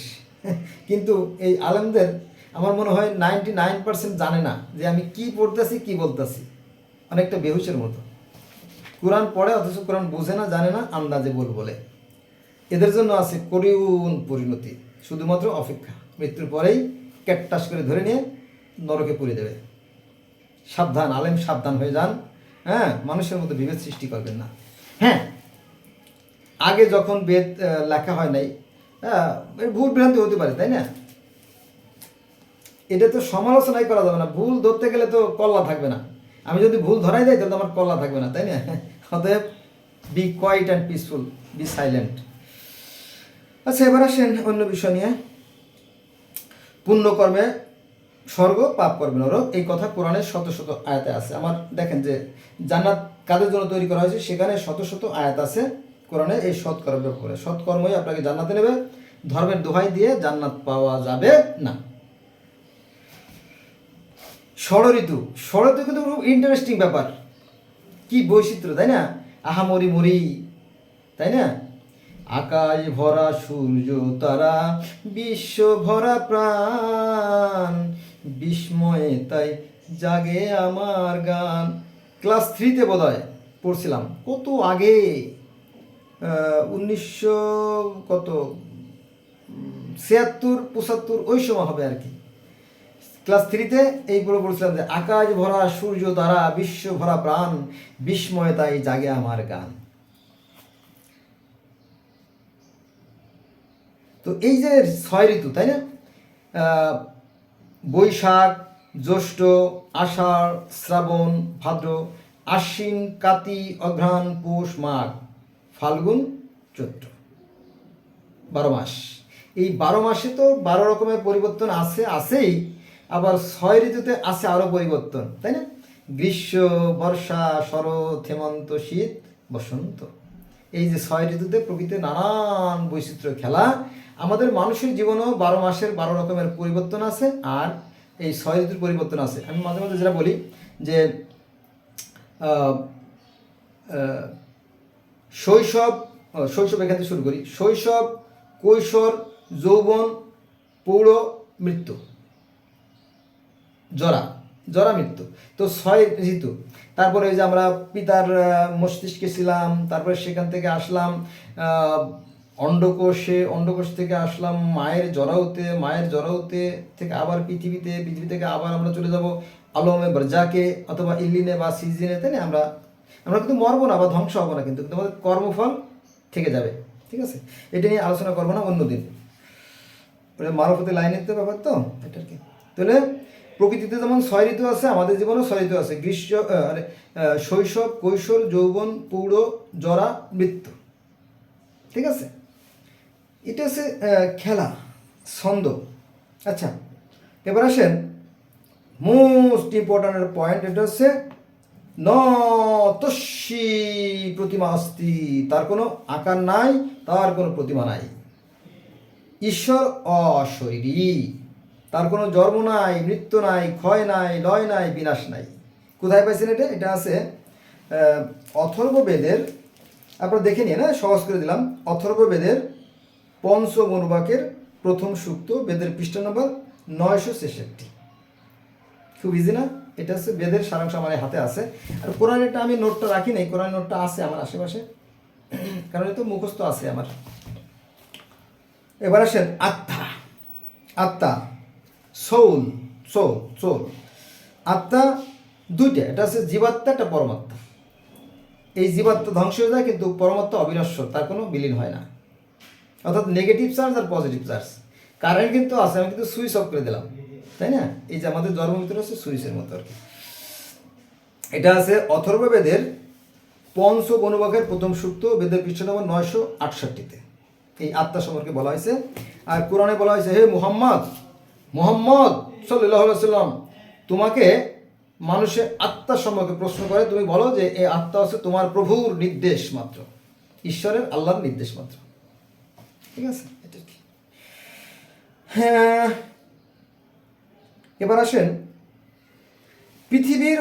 Speaker 1: কিন্তু এই আলেমদের আমার মনে হয় 99% জানে না যে আমি কি পড়তেছি কি বলতেছি, অনেকটা বেহুশের মতো। কোরআন পড়ে অথচ কোরআন বোঝে না, জানে না, আন্দাজে বলে। এদের জন্য আছে করুণ পরিণতি, শুধুমাত্র অপেক্ষা, মৃত্যুর পরেই ক্যাটটাস করে ধরে নিয়ে নরকে পুড়ে দেবে। সাবধান আলেম, সাবধান হয়ে যান। হ্যাঁ, মানুষের মধ্যে বিভেদ সৃষ্টি করবেন না। হ্যাঁ, আগে যখন বেদ লেখা হয় নাই, ভুল ভ্রান্তি হতে পারে, তাই না? এটা তো সমালোচনাই করা যাবে না, ভুল ধরতে গেলে তো কল্লা থাকবে না। আমি যদি ভুল ধরাই যাই তাহলে আমার কল্লা থাকবে না, তাই না? অতএব be quiet and peaceful, be silent. আচ্ছা, এবার আসেন অন্য বিষয় নিয়ে। পুণ্যকর্মে স্বর্গ, পাপ কর্মে নরক, এই কথা কোরআনের শত শত আয়াতে আছে। আমার দেখেন যে জান্নাত কাদের জন্য তৈরি করা হয়েছে, সেখানে শত শত আয়াত আছে কোরআনে এই সৎকর্মের ব্যাপারে। সৎকর্মই আপনাকে জান্নাতে নেবে, ধর্মের দোহাই দিয়ে জান্নাত পাওয়া যাবে না। ষড়ঋতু কিন্তু খুব ইন্টারেস্টিং ব্যাপার, কি বৈচিত্র্য, তাই না? আহামরি মরি, তাই না? আকাশ ভরা সূর্য তারা, বিশ্ব ভরা প্রাণ, বিস্ময়ে তাই জাগে আমার গান। ক্লাস 3-তে বোধ হয় পড়ছিলাম, কত আগে, 1976-75 ওই সময় হবে আর কি। ক্লাস 3-তে এই পড়ে পড়ছিলাম যে আকাশ ভরা সূর্য তারা, বিশ্ব ভরা প্রাণ, বিস্ময়ে তাই জাগে আমার গান। তো এই যে 6 ঋতু, তাই না? বৈশাখ, জ্যৈষ্ঠ, আষাঢ়, শ্রাবণ, ভাদ্র, আশ্বিন, কাতি, অঘ্রাণ, পৌষ, মাঘ, ফাল্গুন, চৈত্র, 12 মাস। এই 12 মাসে তো 12 রকমের পরিবর্তন আছেই, আবার 6 ঋতুতে আছে আরও পরিবর্তন, তাই না? গ্রীষ্ম, বর্ষা, শরৎ, হেমন্ত, শীত, বসন্ত। এই যে 6 ঋতুতে প্রকৃতির নানান বৈচিত্র্য খেলা। আমাদের মানুষের জীবনেও 12 মাসের 12 রকমের পরিবর্তন আছে, আর এই 6 ঋতুর পরিবর্তন আছে। আমি মাঝে মাঝে যেটা বলি যে শৈশব এখান থেকে শুরু করি। শৈশব, কৈশোর, যৌবন, প্রৌঢ়, মৃত্যু, জরা মৃত্যু। তো 6 ঋতু। তারপরে ওই যে আমরা পিতার মস্তিষ্কে ছিলাম, তারপরে সেখান থেকে আসলাম অন্ডকোষ থেকে আসলাম মায়ের জরাউতে থেকে আবার পৃথিবী থেকে আবার আমরা চলে যাব আলমে বরজাকে অথবা ইল্লিনে বা সিজিনে, তাই না? আমরা কিন্তু মরবো না বা ধ্বংস হবো না, কিন্তু আমাদের কর্মফল থেকে যাবে, ঠিক আছে? এটা নিয়ে আলোচনা করবো না, অন্যদিন। মারফতে লাইনের তো ব্যাপার, তো এটা আর কি। তাহলে প্রকৃতিতে যেমন 6 ঋতু আছে, আমাদের জীবনেও 6 ঋতু আছে। শৈশব, কৈশোর, যৌবন, প্রৌঢ়, জরা, মৃত্যু, ঠিক আছে? এটা হচ্ছে খেলা, ছন্দ। আচ্ছা, এবার আসেন মোস্ট ইম্পর্ট্যান্ট পয়েন্ট, এটা হচ্ছে ন তস্যি প্রতিমা অস্তি, তার কোনো আকার নাই, তার কোনো প্রতিমা নাই। ঈশ্বর অশরীরী, তার কোনো জন্ম নাই, মৃত্যু নাই, ক্ষয় নাই, লয় নাই, বিনাশ নাই। কোথায় পাইছেন এটা? এটা আছে অথর্ববেদের, আপনারা দেখে নিয়ে, না সহজ করে দিলাম। অথর্ববেদের পঞ্চম অনুবাকের প্রথম সূক্ত, বেদের পৃষ্ঠা নম্বর 966। খুব ইজি না? এটা হচ্ছে বেদের সারাংশ আমার হাতে আছে। আর কোরআনেরটা আমি নোটটা রাখি নাই, কোরআন নোটটা আছে আমার আশেপাশে, কারণ এটা মুখস্থ আছে আমার। এবার আসেন আত্মা, সোল। আত্মা দুইটা, এটা হচ্ছে জীবাত্মা, একটা পরমাত্মা। এই জীবাত্মা ধ্বংস হয়ে যায়, কিন্তু পরমাত্মা অবিনশ্বর, তার কোনো বিলীন হয় না। অর্থাৎ নেগেটিভ চার্জ আর পজিটিভ চার্জ, কারেন্ট কিন্তু আছে, আমি কিন্তু সুইচ অফ করে দিলাম, তাই না? এই যে আমাদের জন্ম ভিতরে আছে সুইচের মতো আর কি। এটা আছে অথর্ববেদের পঞ্চ অনুবাকের প্রথম সূক্ত, বেদের পৃষ্ঠ নম্বর 968-তে এই আত্মা সম্পর্কে বলা হয়েছে। আর কোরআনে বলা হয়েছে, হে মুহাম্মদ সাল্লাল্লাহু আলাইহি সাল্লাম, তোমাকে মানুষের আত্মা সম্পর্কে প্রশ্ন করে, তুমি বলো যে এই আত্মা হচ্ছে তোমার প্রভুর নির্দেশ মাত্র, ঈশ্বরের আল্লাহর নির্দেশ মাত্র। ঠিক আছে, এটা কি? হ্যাঁ, এবার আসেন পৃথিবীর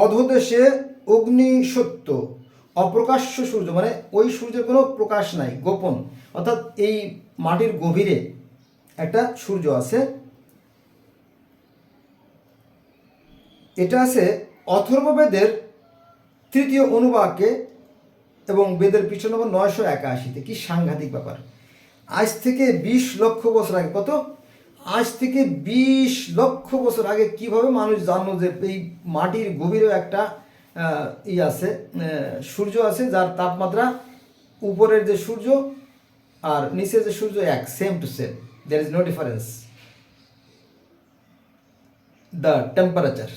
Speaker 1: অধোদেশে অগ্নি সত্য অপ্রকাশ্য সূর্য, মানে ওই সূর্যের কোনো প্রকাশ নাই, গোপন। অর্থাৎ এই মাটির গভীরে একটা সূর্য আছে। এটা আছে অথর্ববেদের তৃতীয় অনুবাকে এবং বেদের পৃষ্ঠ নম্বর 981-তে। কি সাংঘাতিক ব্যাপার! আজ থেকে 20 লক্ষ বছর আগে, কত? আজ থেকে 20 লক্ষ বছর আগে কিভাবে মানুষ জানলো যে এই মাটির গভীরেও একটা আছে, সূর্য আছে, যার তাপমাত্রা উপরের যে সূর্য আর নিচের যে সূর্য এক, same to same, there is no difference the temperature.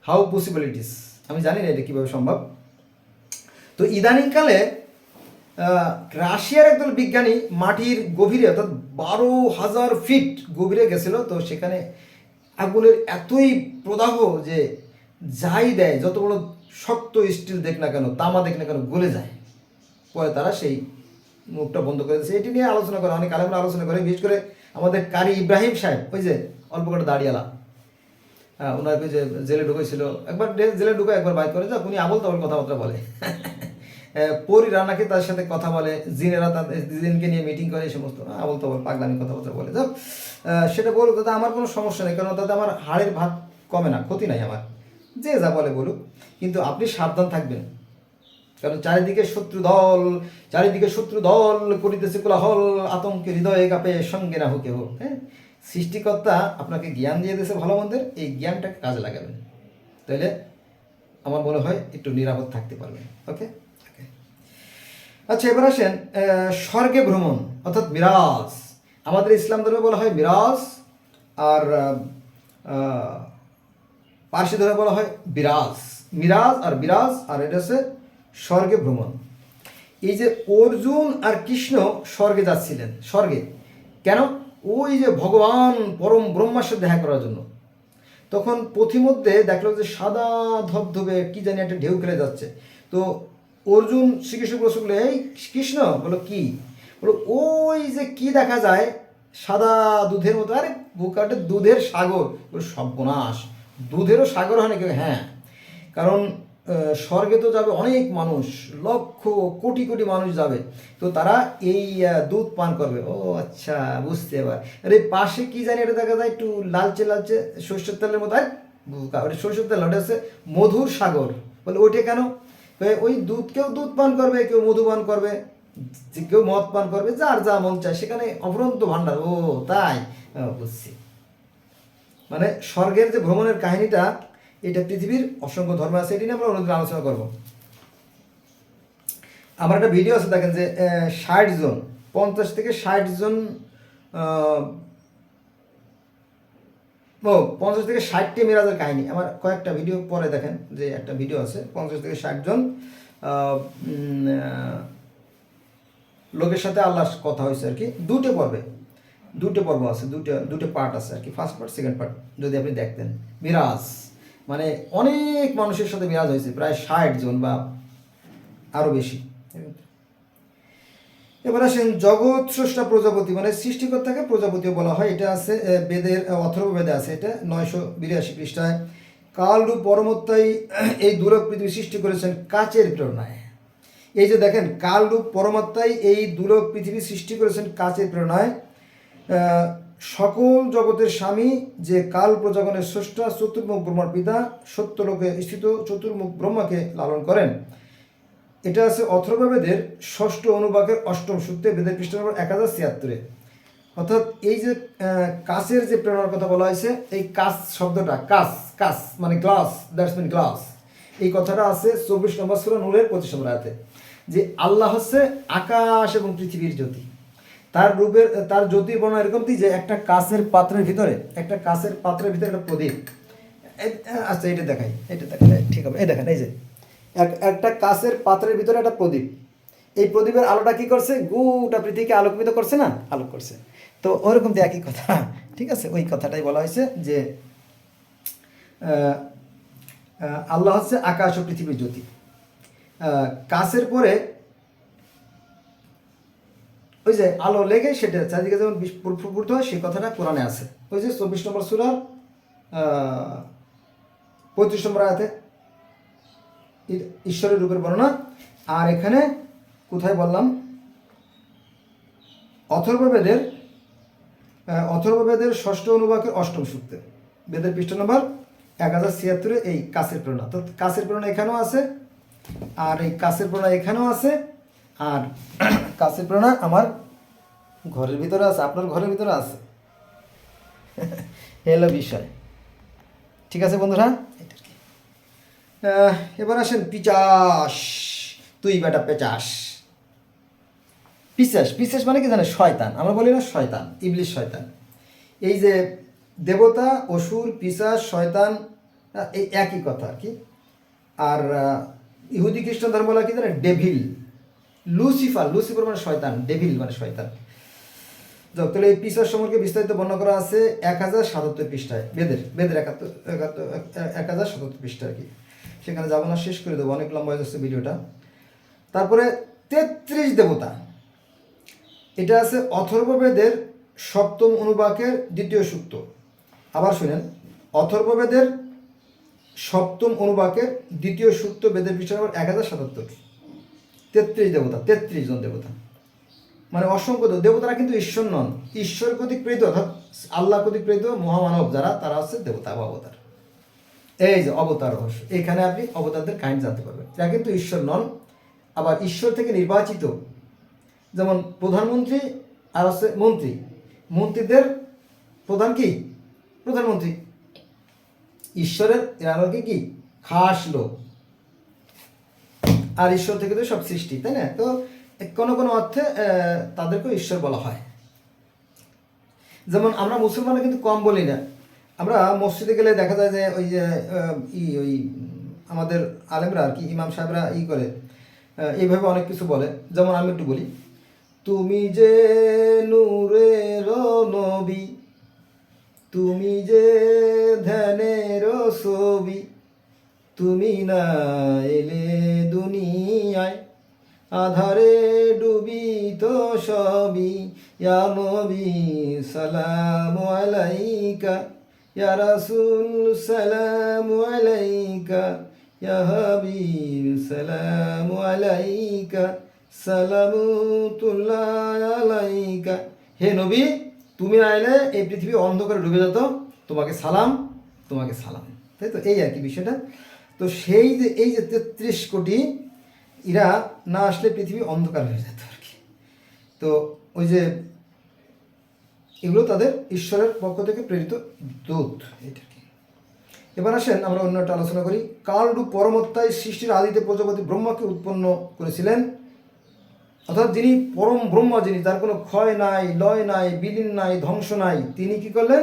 Speaker 1: How possible it is, আমি জানি না এটা কীভাবে সম্ভব। তো ইদানিংকালে রাশিয়ার একদল বিজ্ঞানী মাটির গভীরে, অর্থাৎ 12,000 ফিট গভীরে গেছিল। তো সেখানে আগুনের এতই প্রদাহ যে যাই দেয়, যত বড় শক্ত স্টিল দেখ না কেন, তামা দেখ না কেন, গলে যায়। পরে তারা সেই মুখটা বন্ধ করে দিয়েছে। এটি নিয়ে আলোচনা করে, অনেক আলেমরা আলোচনা করে, বিশেষ করে আমাদের কারি ইব্রাহিম সাহেব, ওই যে অল্প করে দাঁড়িয়ালা, ওনাকে যে জেলে ঢুকেছিল, একবার জেলে ঢুকে একবার বাইক করে, যাক উনি আবল তাবল কথাবার্তা বলে। পরীরা নাকি তার সাথে কথা বলে, জিনেরা তাদের জিনকে নিয়ে মিটিং করে, এই সমস্ত আবল তাবল পাগলামি কথাবার্তা বলে। যাক সেটা বলুক, তাতে আমার কোনো সমস্যা নেই, কারণ তাতে আমার হাড়ের ভাত কমে না, ক্ষতি নাই আমার, যে যা বলে বলুক। কিন্তু আপনি সাবধান থাকবেন, কারণ চারিদিকে শত্রু দল করিতেছে কোলাহল, আতঙ্কে হৃদয়ে কাঁপে, সঙ্গে না হোক কেহ। হ্যাঁ, সৃষ্টিকর্তা আপনাকে জ্ঞান দিয়ে দিয়েছে ভালো মন্দের, এই জ্ঞানটাকে কাজে লাগাবেন, তাইলে আমার মনে হয় একটু নিরাপদ থাকতে পারবেন। ওকে, আচ্ছা এবার আসেন স্বর্গে ভ্রমণ অর্থাৎ মিরাজ। আমাদের ইসলাম ধর্মে বলা হয় মিরাজ, আর পার্সি ধর্মে বলা হয় বিরাজ। মিরাজ আর বিরাজ, আর এটা হচ্ছে স্বর্গে ভ্রমণ। এই যে অর্জুন আর কৃষ্ণ স্বর্গে যাচ্ছিলেন, স্বর্গে কেন? ওই যে ভগবান পরম ব্রহ্মার সাথে দেখা করার জন্য। তখন পথিমধ্যে দেখলো যে সাদা ধবধবে কি জানি একটা ঢেউ খেলে যাচ্ছে। তো অর্জুন শ্রীকৃষ্ণ প্রশ্ন করলো, এই কৃষ্ণ, বলো কি? বলো ওই যে কি দেখা যায় সাদা দুধের মতো। আরে বুকাটে দুধের সাগর। বলো সর্বনাশ, দুধেরও সাগর হয় নাকি? হ্যাঁ, কারণ স্বর্গে তো যাবে অনেক মানুষ, লক্ষ কোটি কোটি মানুষ যাবে, তো তারা এই দুধ পান করবে। ও আচ্ছা, বুঝতে এবার। আরে পাশে কি জানি এটা দেখা যায় একটু লালচে লালচে সরষের তেলের মতো। আর সরষের তেল, ওটা হচ্ছে মধুর সাগর। বলে ওইটা কেন? ওই দুধ, কেউ দুধ পান করবে, কেউ মধু পান করবে, কেউ মদ পান করবে, যার যা মন চায়, সেখানে অফুরন্ত ভাণ্ডার। ও তাই, বুঝছি। মানে স্বর্গের যে ভ্রমণের কাহিনীটা, এটা পৃথিবীর অসংখ্য ধর্ম আছে, এটি নিয়ে আমরা অন্যদিন আলোচনা করবো। আমার একটা ভিডিও আছে, দেখেন যে 60 জন, 50 থেকে 60 জন, 50 থেকে 60টি মিরাজের কাহিনী। আমার কয়েকটা ভিডিও পরে দেখেন, যে একটা ভিডিও আছে 50 থেকে 60 জন লোকের সাথে আল্লাহর কথা হয়েছে আর কি। দুটো পর্ব আছে, দুটো পার্ট আছে আর কি, ফার্স্ট পার্ট, সেকেন্ড পার্ট। যদি আপনি দেখতেন, মিরাজ মানে অনেক মানুষের সাথে মিরাজ হয়েছে, প্রায় 60 জন বা আরও বেশি। এবার আসেন জগৎ স্রষ্টা প্রজাপতি, মানে সৃষ্টিকর্তাকে প্রজাপতিও বলা হয়। এটা আছে বেদের, অথর্ববেদে আছে, এটা 982 পৃষ্ঠায়। কালরূপ পরমত্তাই এই দুলক পৃথিবী সৃষ্টি করেছেন কাচের প্রেরণায়। এই যে দেখেন, কালরূপ পরমাত্মাই এই দুলক পৃথিবী সৃষ্টি করেছেন কাচের প্রেরণায়। সকল জগতের স্বামী যে কাল প্রজাগণের স্রষ্টা, চতুর্মুখ ব্রহ্মার পিতা, সত্যলোকে স্থিত চতুর্মুখ ব্রহ্মাকে লালন করেন। এটা আছে অথর্ববেদের 6ষ্ঠ অনুবাকের 8ম সূত্রে, বেদের পৃষ্ঠা নম্বর 1076-এ। অর্থাৎ এই যে কাচের যে প্রেরণার কথা বলা হয়েছে, এই কাচ শব্দটা, কাচ মানে গ্লাস, দ্যাটস মিন গ্লাস। এই কথাটা আছে 24 নম্বর সূরা নূরের 25 নম্বর আয়াতে, যে আল্লাহ হচ্ছে আকাশ এবং পৃথিবীর জ্যোতি। তার জ্যোতির বর্ণনা এরকম যে একটা কাঁচের পাত্রের ভিতরে একটা প্রদীপ। আচ্ছা এটা দেখাই ঠিক হবে। এই দেখেন, এই যে একটা কাঁচের পাত্রের ভিতরে একটা প্রদীপ। এই প্রদীপের আলোটা কি করছে, গোটা পৃথিবীকে আলোকিত করছে না, আলোক করছে। তো ওরকম তো একই কথা, ঠিক আছে। ওই কথাটাই বলা হয়েছে যে আল্লাহ হচ্ছে আকাশ ও পৃথিবীর জ্যোতি। কাছের পরে ওই যে আলো লেগে সেটা চারিদিকে যেমন প্রফুট হয়, সেই কথাটা কোরআনে আছে। ওই যে 24 নম্বর সূরার 35 নম্বর আয়াতে ঈশ্বরের রূপের বর্ণনা। আর এখানে কোথায় বললাম, অথর্ববেদের ষষ্ঠ অনুবাকের অষ্টম সূক্তে, বেদের পৃষ্ঠ নম্বর 1076 এই কাছের প্রেরণা। তো কাছের প্রেরণা এখানেও আছে, আর এই কাছের প্রেরণা এখানেও আছে, আর কাছের প্রেরণা আমার ঘরের ভিতরে আছে, আপনার ঘরের ভিতরে আছে। এলো বিষয়, ঠিক আছে বন্ধুরা। এবার আসেন পিচাস, তুই বেটা পেচাস। পিচাস মানে কি জানে, শয়তান। আমরা বলি না শয়তান, ইবলিশ শয়তান। এই যে দেবতা, অসুর, পিচাস, শয়তান এই একই কথা আর কি। আর ইহুদি খ্রিস্টান ধর্ম বলা কি জানে, ডেভিল। লুসিফার মানে শয়তান, ডেভিল মানে শয়তান। তাহলে এই পিচাস সম্পর্কে বিস্তারিত বর্ণনা করা আছে 1077 পৃষ্ঠায়, বেদের 1077 পৃষ্ঠা আর কি। সেখানে যাবো না, শেষ করে দেবো, অনেক লম্বা হয়ে যাচ্ছে ভিডিওটা। তারপরে 33 দেবতা, এটা আছে অথর্ববেদের সপ্তম অনুবাকের দ্বিতীয় সূক্ত। আবার শুনেন, অথর্ববেদের সপ্তম অনুবাকের দ্বিতীয় সূক্ত, বেদের পৃষ্ঠা নম্বর 1077। 33 দেবতা, 33 জন দেবতা, মানে অসংখ্য দেবতারা কিন্তু ঈশ্বর নন, ঈশ্বর কর্তৃক প্রেরিত, অর্থাৎ আল্লাহ কর্তৃক প্রেরিত মহামানব যারা, তারা হচ্ছে দেবতা বা অবতার। এই যে অবতার রহস্য, এখানে আপনি অবতারদের কাহিনী জানতে পারবেন। এরা কিন্তু ঈশ্বর নন, আবার ঈশ্বর থেকে নির্বাচিত। যেমন প্রধানমন্ত্রী আর হচ্ছে মন্ত্রী, মন্ত্রীদের প্রধান কি, প্রধানমন্ত্রী। ঈশ্বরের এরা কি খাস লোক, আর ঈশ্বর থেকে তো সব সৃষ্টি, তাই না? তো কোনো কোনো অর্থে তাদেরকেও ঈশ্বর বলা হয়। যেমন আমরা মুসলমানরা কিন্তু কম বলি না। আমরা মসজিদে গেলে দেখা যায় যে ওই যে ওই আমাদের আলেমরা আর কি, ইমাম সাহেবরা করে এইভাবে অনেক কিছু বলে। যেমন আমি একটু বলি, তুমি যে নূরের নবী, তুমি যে ধ্যানের ছবি, তুমি না এলে দুনিয়ায় আধারে ডুবি তো সবই, ইয়া নবী সালামু আলাইকা, ইয়া রাসূল সালামু আলাইকা, ইয়া হাবিব সালামু আলাইকা, সালামুতুল্লাহ আলাইকা। হে নবী, তুমি না এলে এই পৃথিবী অন্ধকারে ডুবে যেত, তোমাকে সালাম, তোমাকে সালাম। তাই তো, এই আর কি বিষয়টা। তো সেই যে এই যে 33 কোটি, এরা না আসলে পৃথিবী অন্ধকার হয়ে যেত আর কি। তো ওই যে এগুলো তাদের ঈশ্বরের পক্ষ থেকে প্রেরিত দূত, এটা কি। এবার আসেন আমরা অন্য একটা আলোচনা করি। কালরূপ পরমত্তায় সৃষ্টির আদিতে প্রজাপতি ব্রহ্মাকে উৎপন্ন করেছিলেন, অর্থাৎ যিনি পরম ব্রহ্মা, যিনি যার কোনো ক্ষয় নাই, লয় নাই, বিলীন নাই, ধ্বংস নাই, তিনি কি করলেন,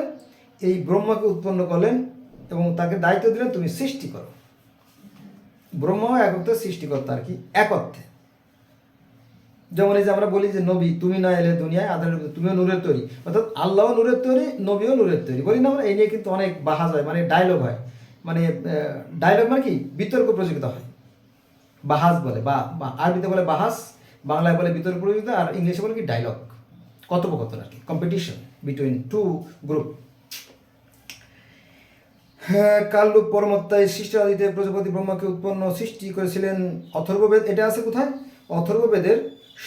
Speaker 1: এই ব্রহ্মাকে উৎপন্ন করলেন এবং তাকে দায়িত্ব দিলেন তুমি সৃষ্টি করো। ব্রহ্মাও এক অর্থে সৃষ্টিকর্তা আর কি, এক অর্থে। যেমন এই যে আমরা বলি যে নবী, তুমি না এলে দুনিয়ায় আধার, তুমিও নূরের তৈরি, অর্থাৎ আল্লাহও নূরের তৈরি, নবীও নূরের তৈরি, বলি না আমরা। এই নিয়ে কিন্তু অনেক বাহাজ হয়, মানে ডায়লগ হয়, মানে ডায়লগ মানে কি, বিতর্ক প্রযোজিত হয়, বাহাজ বলে, বা আরবিতে বলে বাহাস, বাংলায় বলে বিতর্ক প্রযোজিত, আর ইংলিশে বলে কি ডায়লগ, কথোপকথন আর কি, কম্পিটিশন বিটুইন টু গ্রুপ। হ্যাঁ, কালরূপ পরমাত্মায় সৃষ্টির আদিতে প্রজাপতি ব্রহ্মাকে উৎপন্ন সৃষ্টি করেছিলেন। অথর্ববেদ, এটা আছে কোথায়, অথর্ববেদের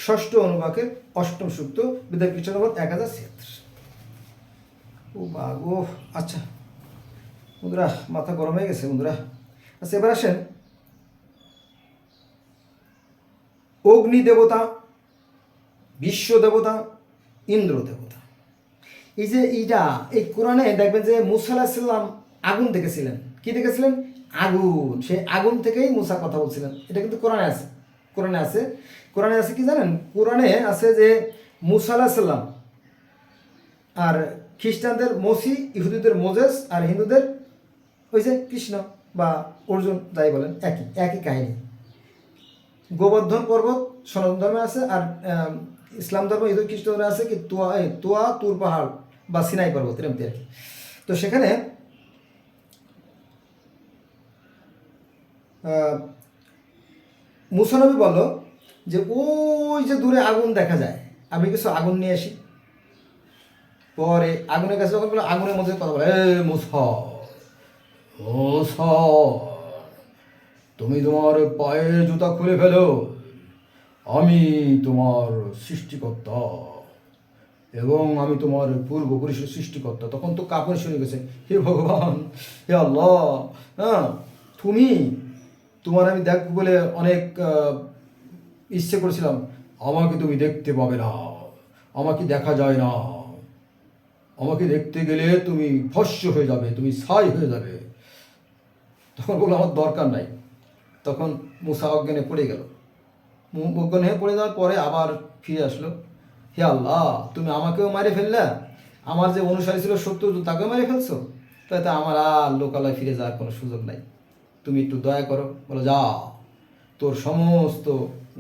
Speaker 1: ষষ্ঠ অনুবাকের অষ্টম সূক্ত, বেদের পৃষ্ঠা নম্বর 1076। ও বাগো, আচ্ছা বন্ধুরা, মাথা গরম হয়ে গেছে বন্ধুরা। আচ্ছা এবার আসেন, অগ্নি দেবতা, বিশ্ব দেবতা, ইন্দ্র দেবতা। এই যে এইটা এই কোরআনে দেখবেন যে মুসা আলাইহিস সালাম আগুন দেখেছিলেন। কি দেখেছিলেন? আগুন, সেই আগুন থেকেই মুসা কথা বলছিলেন। এটা কিন্তু কোরআনে আছে, কোরআনে আছে। কোরআনে আছে কি জানেন? কোরআনে আছে যে মুসা আলাইহিস সালাম, আর খ্রিস্টানদের মসি, ইহুদিদের মোজেস, আর হিন্দুদের ওই যে কৃষ্ণ বা অর্জুন, যাই বলেন, একই একই কাহিনী। গোবর্ধন পর্বত সনাতন ধর্মে আছে, আর ইসলাম ধর্ম, ইহুদি খ্রিস্ট ধর্মে আছে কি তোয়া তুর পাহাড় বা সিনাই পর্বত, এরকম আর কি। তো সেখানে মুসা নবী বলল যে ওই যে দূরে আগুন দেখা যায়, আমি কিছু আগুন নিয়ে আসি। পরে আগুনের কাছে যখন বলে, আগুনের মধ্যে কথা বলে, এ মুসা, মুসা, তুমি তোমার পায়ের জুতা খুলে ফেলো, আমি তোমার সৃষ্টিকর্তা এবং আমি তোমার পূর্বপুরুষের সৃষ্টিকর্তা। তখন তো কাপড় শুনে গেছে, হে ভগবান, হে আল্লাহ, হ্যাঁ তুমি, তোমার আমি দেখ বলে অনেক ইচ্ছে করেছিলাম, আমাকে তুমি দেখতে পাবে না, আমাকে দেখা যায় না, আমাকে দেখতে গেলে তুমি ভস্য হয়ে যাবে, তুমি ছাই হয়ে যাবে। তখন বললো আমার দরকার নাই। তখন মুসা অজ্ঞানে পড়ে গেল। অজ্ঞান হয়ে পড়ে যাওয়ার পরে আবার ফিরে আসলো, হে আল্লাহ, তুমি আমাকেও মারে ফেললে, আমার যে অনুসারী ছিল 70 জন তাকেও মারে ফেলছো, তাই তো আমার আর লোকালয় ফিরে যাওয়ার কোনো সুযোগ নাই, তুমি একটু দয়া করো। বলো, যা, তোর সমস্ত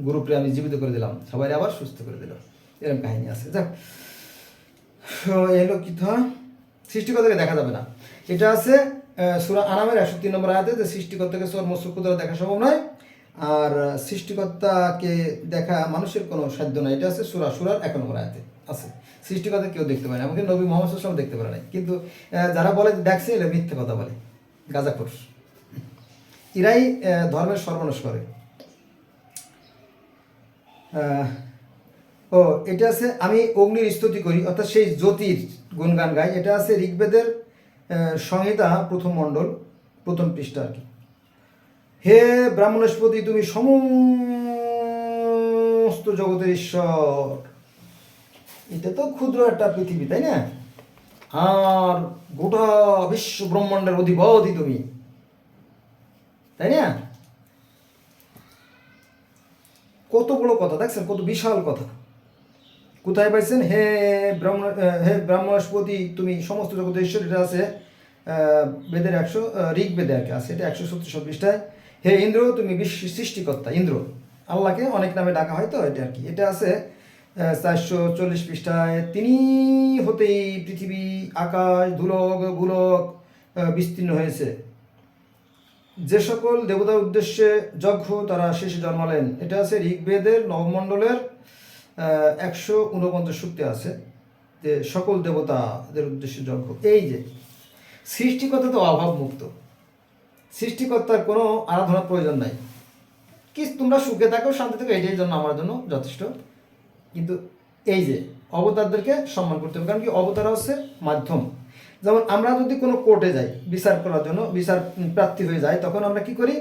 Speaker 1: গ্রুপে আমি জীবিত করে দিলাম, সবাই আবার সুস্থ করে দিলাম। এরকম কাহিনী আছে। যাক, এলো কি থা, সৃষ্টিকর্তাকে দেখা যাবে না। এটা আছে সূরা আনামের 103 নম্বর আয়াতে, যে সৃষ্টিকর্তাকে সর মসুক দ্বারা দেখা সম্ভব নয়, আর সৃষ্টিকর্তাকে দেখা মানুষের কোনো সাধ্য নাই। এটা আছে সুরার 1 নম্বর আয়াতে আছে। সৃষ্টিকর্তা কেউ দেখতে পারে না, এমনকি নবী মুহাম্মদ সাল্লাল্লাহু আলাইহি ওয়াসাল্লাম দেখতে পারে নাই। কিন্তু যারা বলে দেখছে, এলে মিথ্যে কথা বলে, গাঁজাখোর। এরাই ধর্মের সর্বনাশ করে। ও এটা আছে, আমি অগ্নির স্তুতি করি, অর্থাৎ সেই জ্যোতির গুণগান গাই। এটা আছে ঋগ্বেদের সংহিতা 1ম মণ্ডল 1ম পৃষ্ঠা আর কি। হে ব্রাহ্মণস্পতি, তুমি সমস্ত জগতের ঈশ্বর। এটা তো ক্ষুদ্র একটা পৃথিবী, তাই না? আর গোটা বিশ্ব ব্রহ্মাণ্ডের অধিপতি তুমি, তাই না? কত বড় কথা দেখছেন, কত বিশাল কথা। কোথায় পাইছেন? হে ব্রাহ্মণস্পতি, তুমি সমস্ত জগতের ঈশ্বর। এটা আছে বেদের ঋগ্বেদে আর কি আছে, এটা 137 পৃষ্ঠায়। হে ইন্দ্র, তুমি বিশ্ব সৃষ্টিকর্তা। ইন্দ্র আল্লাহকে অনেক নামে ডাকা হয়, তো এটা আর কি। এটা আছে 440 পৃষ্ঠায়। তিনি হতেই পৃথিবী, আকাশ, ধুলক, ভূলক বিস্তীর্ণ হয়েছে। যে সকল দেবতার উদ্দেশ্যে যজ্ঞ, তারা শেষে জন্মালেন। এটা আছে ঋগ্বেদের 9ম মণ্ডলের 149 সূক্তে আছে, যে সকল দেবতাদের উদ্দেশ্যে যজ্ঞ। এই যে সৃষ্টিকর্তা তো অভাব মুক্ত, সৃষ্টিকর্তার কোনো আরাধনার প্রয়োজন নাই। কি তোমরা সুখে থাকো, শান্তি থাকো, এটাই জন্য আমার জন্য যথেষ্ট। কিন্তু এই যে অবতারদেরকে সম্মান করতে হবে, কারণ কি অবতার হচ্ছে মাধ্যম। যেমন আমরা যদি কোনো কোর্টে যাই বিচার করার জন্য, বিচার প্রার্থী হয়ে যায়, তখন আমরা কি করি?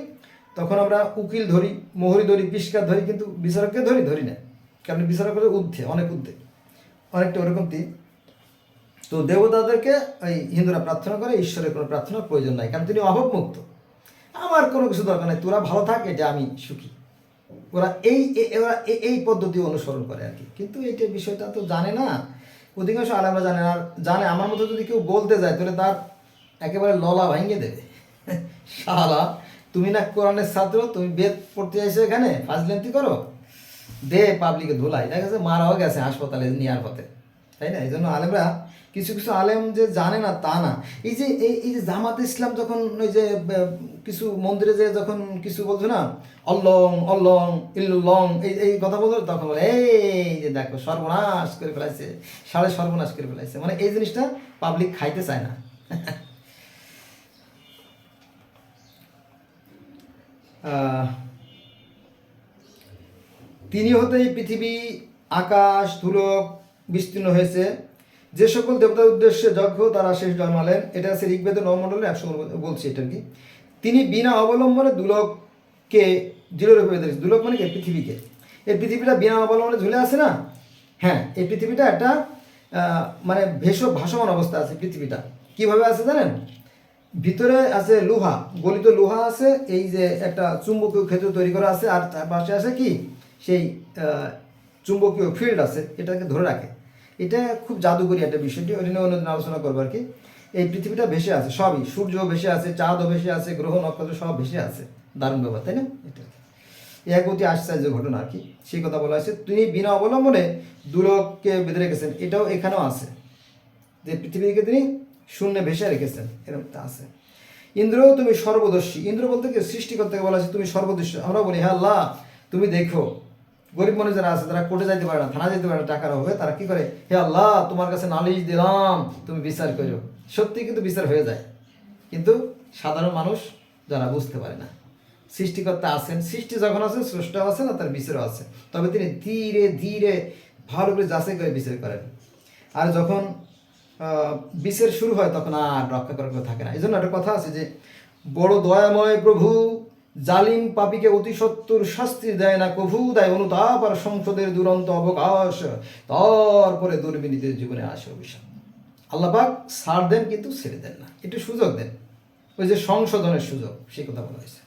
Speaker 1: তখন আমরা উকিল ধরি, মোহরি ধরি, পিস্কার ধরি, কিন্তু বিচারককে ধরি না, কারণ বিচারকের ঊর্ধ্বে, অনেক ঊর্ধ্বে, অনেকটা ওরকম। তো দেবতাদেরকে এই হিন্দুরা প্রার্থনা করে, ঈশ্বরের কোনো প্রার্থনার প্রয়োজন নাই, কারণ তিনি অভাবমুক্ত। আমার কোনো কিছু দরকার নেই, তোরা ভালো থাক, এটা আমি সুখী। ওরা এই পদ্ধতি অনুসরণ করে আর কি। কিন্তু এইটা বিষয়টা তো জানে না, অধিকাংশ আলেমরা জানে না। জানে, আমার মতো যদি কেউ বলতে যায়, তাহলে তার একেবারে ললা ভাঙিয়ে দেবে। শালা, তুমি না কোরআনের ছাত্র, তুমি বেদ পড়তে চাইছো, এখানে ফাজলেন্তি করো, দে পাবলিকে ধুলাই। দেখা গেছে মারাও গেছে হাসপাতালে নেওয়ার পথে, তাই না? এই জন্য আলেমরা, কিছু কিছু আলেম যে জানে না তা না। এই যে জামাতে ইসলাম যখন ওই যে কিছু মন্দিরে যে যখন কিছু বলছো না, অল্লং অল্লং ইল্লুল্লং, এই কথা বলতো, তখন বলে এই যে দেখো সর্বনাশ করে ফেলাইছে, সর্বনাশ করে ফেলাইছে। মানে এই জিনিসটা পাবলিক খাইতে চায় না। তিনি হতেই পৃথিবী, আকাশ, ধুলোক বিস্তীর্ণ হয়েছে। যে সকল দেবতার উদ্দেশ্যে যজ্ঞ, তারা শেষ জন্মালেন। এটা আছে ঋগ্বেদের 9ম মণ্ডলে 100 বলছি এটা কি। তিনি বিনা অবলম্বনে দুলককে দৃঢ়রূপে বেঁধে রেখেছে। দুলক মানে কি? পৃথিবীকে। এই পৃথিবীটা বিনা অবলম্বনে ঝুলে আছে না? হ্যাঁ, এই পৃথিবীটা একটা মানে ভাসমান অবস্থা আছে। পৃথিবীটা কীভাবে আছে জানেন? ভিতরে আছে লোহা, গলিত লোহা আছে, এই যে একটা চুম্বকীয় ক্ষেত্র তৈরি করা আছে, আর তার পাশে আছে কি সেই চুম্বকীয় ফিল্ড আছে, এটাকে ধরে রাখে। এটা খুব জাদুকরী একটা বিষয়টি, ওই নিয়ে অন্যদিন আলোচনা করবো আর কি। এই পৃথিবীটা ভেসে আছে, সবই, সূর্য ভেসে আছে, চাঁদও ভেসে আছে, গ্রহ নক্ষত্র সব ভেসে আছে। দারুণ ব্যাপার, তাই না? এটা এক অতি আশ্চর্য ঘটনা আর কি, সেই কথা বলা হয়েছে। তিনি বিনা অবলম্বনে দুলোককে বেঁধে রেখেছেন, এটাও এখানেও আছে, যে পৃথিবীকে তিনি শূন্যে ভেসে রেখেছেন, এরকম আছে। ইন্দ্র তুমি সর্বদর্শী, ইন্দ্র বলতে কি সৃষ্টিকর্তাকে বলা আছে তুমি সর্বদর্শী। আমরা বলি হ্যাঁ আল্লাহ তুমি দেখো, গরিব মানুষ যারা আছে, তারা কোর্টে যাইতে পারে না, থানা যেতে পারে না, টাকার হবে, তারা কি করে, হে আল্লাহ তোমার কাছে নালিশ দিলাম, তুমি বিচার করো। সত্যি কিন্তু বিচার হয়ে যায়, কিন্তু সাধারণ মানুষ যারা বুঝতে পারে না, সৃষ্টিকর্তা আছেন, সৃষ্টি যখন আছে স্রষ্টাও আছেন, আর তার বিচারও আছে, তবে তিনি ধীরে ধীরে ভালো করে যাচাই করে বিচার করেন। আর যখন বিচার শুরু হয় তখন আর রক্ষা করার কেউ থাকে না। এই জন্য একটা কথা আছে যে বড় দয়াময় প্রভু, জালিম পাপীকে অতি সত্তর শাস্তি দেয় না কভু, দেয় অনুতাপ আর সংসদের দুরন্ত অবকাশ, তারপরে দুর্বিনীতির জীবনে আসে অভিশাপ। আল্লাহ পাক ছাড় দেন কিন্তু ছেড়ে দেন না, একটু সুযোগ দেন, ওই যে সংশোধনের সুযোগ, সেই কথা বলা হয়েছে।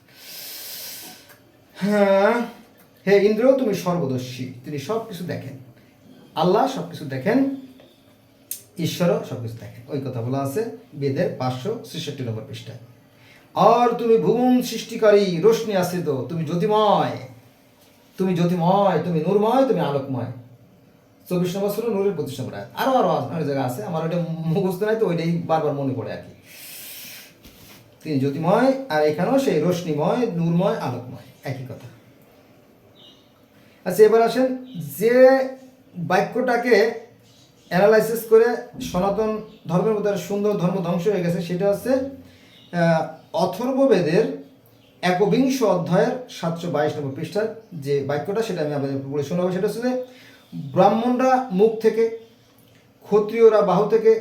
Speaker 1: হ্যাঁ, হে ইন্দ্র তুমি সর্বদর্শী, তিনি সব কিছু দেখেন, আল্লাহ সব কিছু দেখেন, ঈশ্বরও সব কিছু দেখেন, ওই কথা বলা আছে বেদের 566 নম্বর পৃষ্ঠায়। আর তুমি ভুবন সৃষ্টিকারী, রোশনি আশ্রিত, তুমি জ্যোতিময়, তুমি জ্যোতিময়, তুমি নূরময়, তুমি আলোকময়। 24 নম্বর ছিল নূরের 25 নম্বর আয়াত। আরো অনেক জায়গা আছে, আমার ওইটা মুখস্থ নাই, তো ওইটাই বারবার মনে পড়ে আর কি। তিনি জ্যোতিময়, আর এখানেও সেই রোশনিময়, নূরময়, আলোকময়, একই কথা। আচ্ছা, এবার আসেন যে বাক্যটাকে অ্যানালাইসিস করে সনাতন ধর্মের মধ্যে সুন্দর ধর্ম ধ্বংস হয়ে গেছে, সেটা হচ্ছে অথর্ববেদের 21 অধ্যায়ের 722 নম্বর পৃষ্ঠার যে বাক্যটা, সেটা আমি আপনাদের পড়ে শোনাবো। সেটা হচ্ছে যে ব্রাহ্মণরা মুখ থেকে, ক্ষত্রিয়রা বাহু থেকে,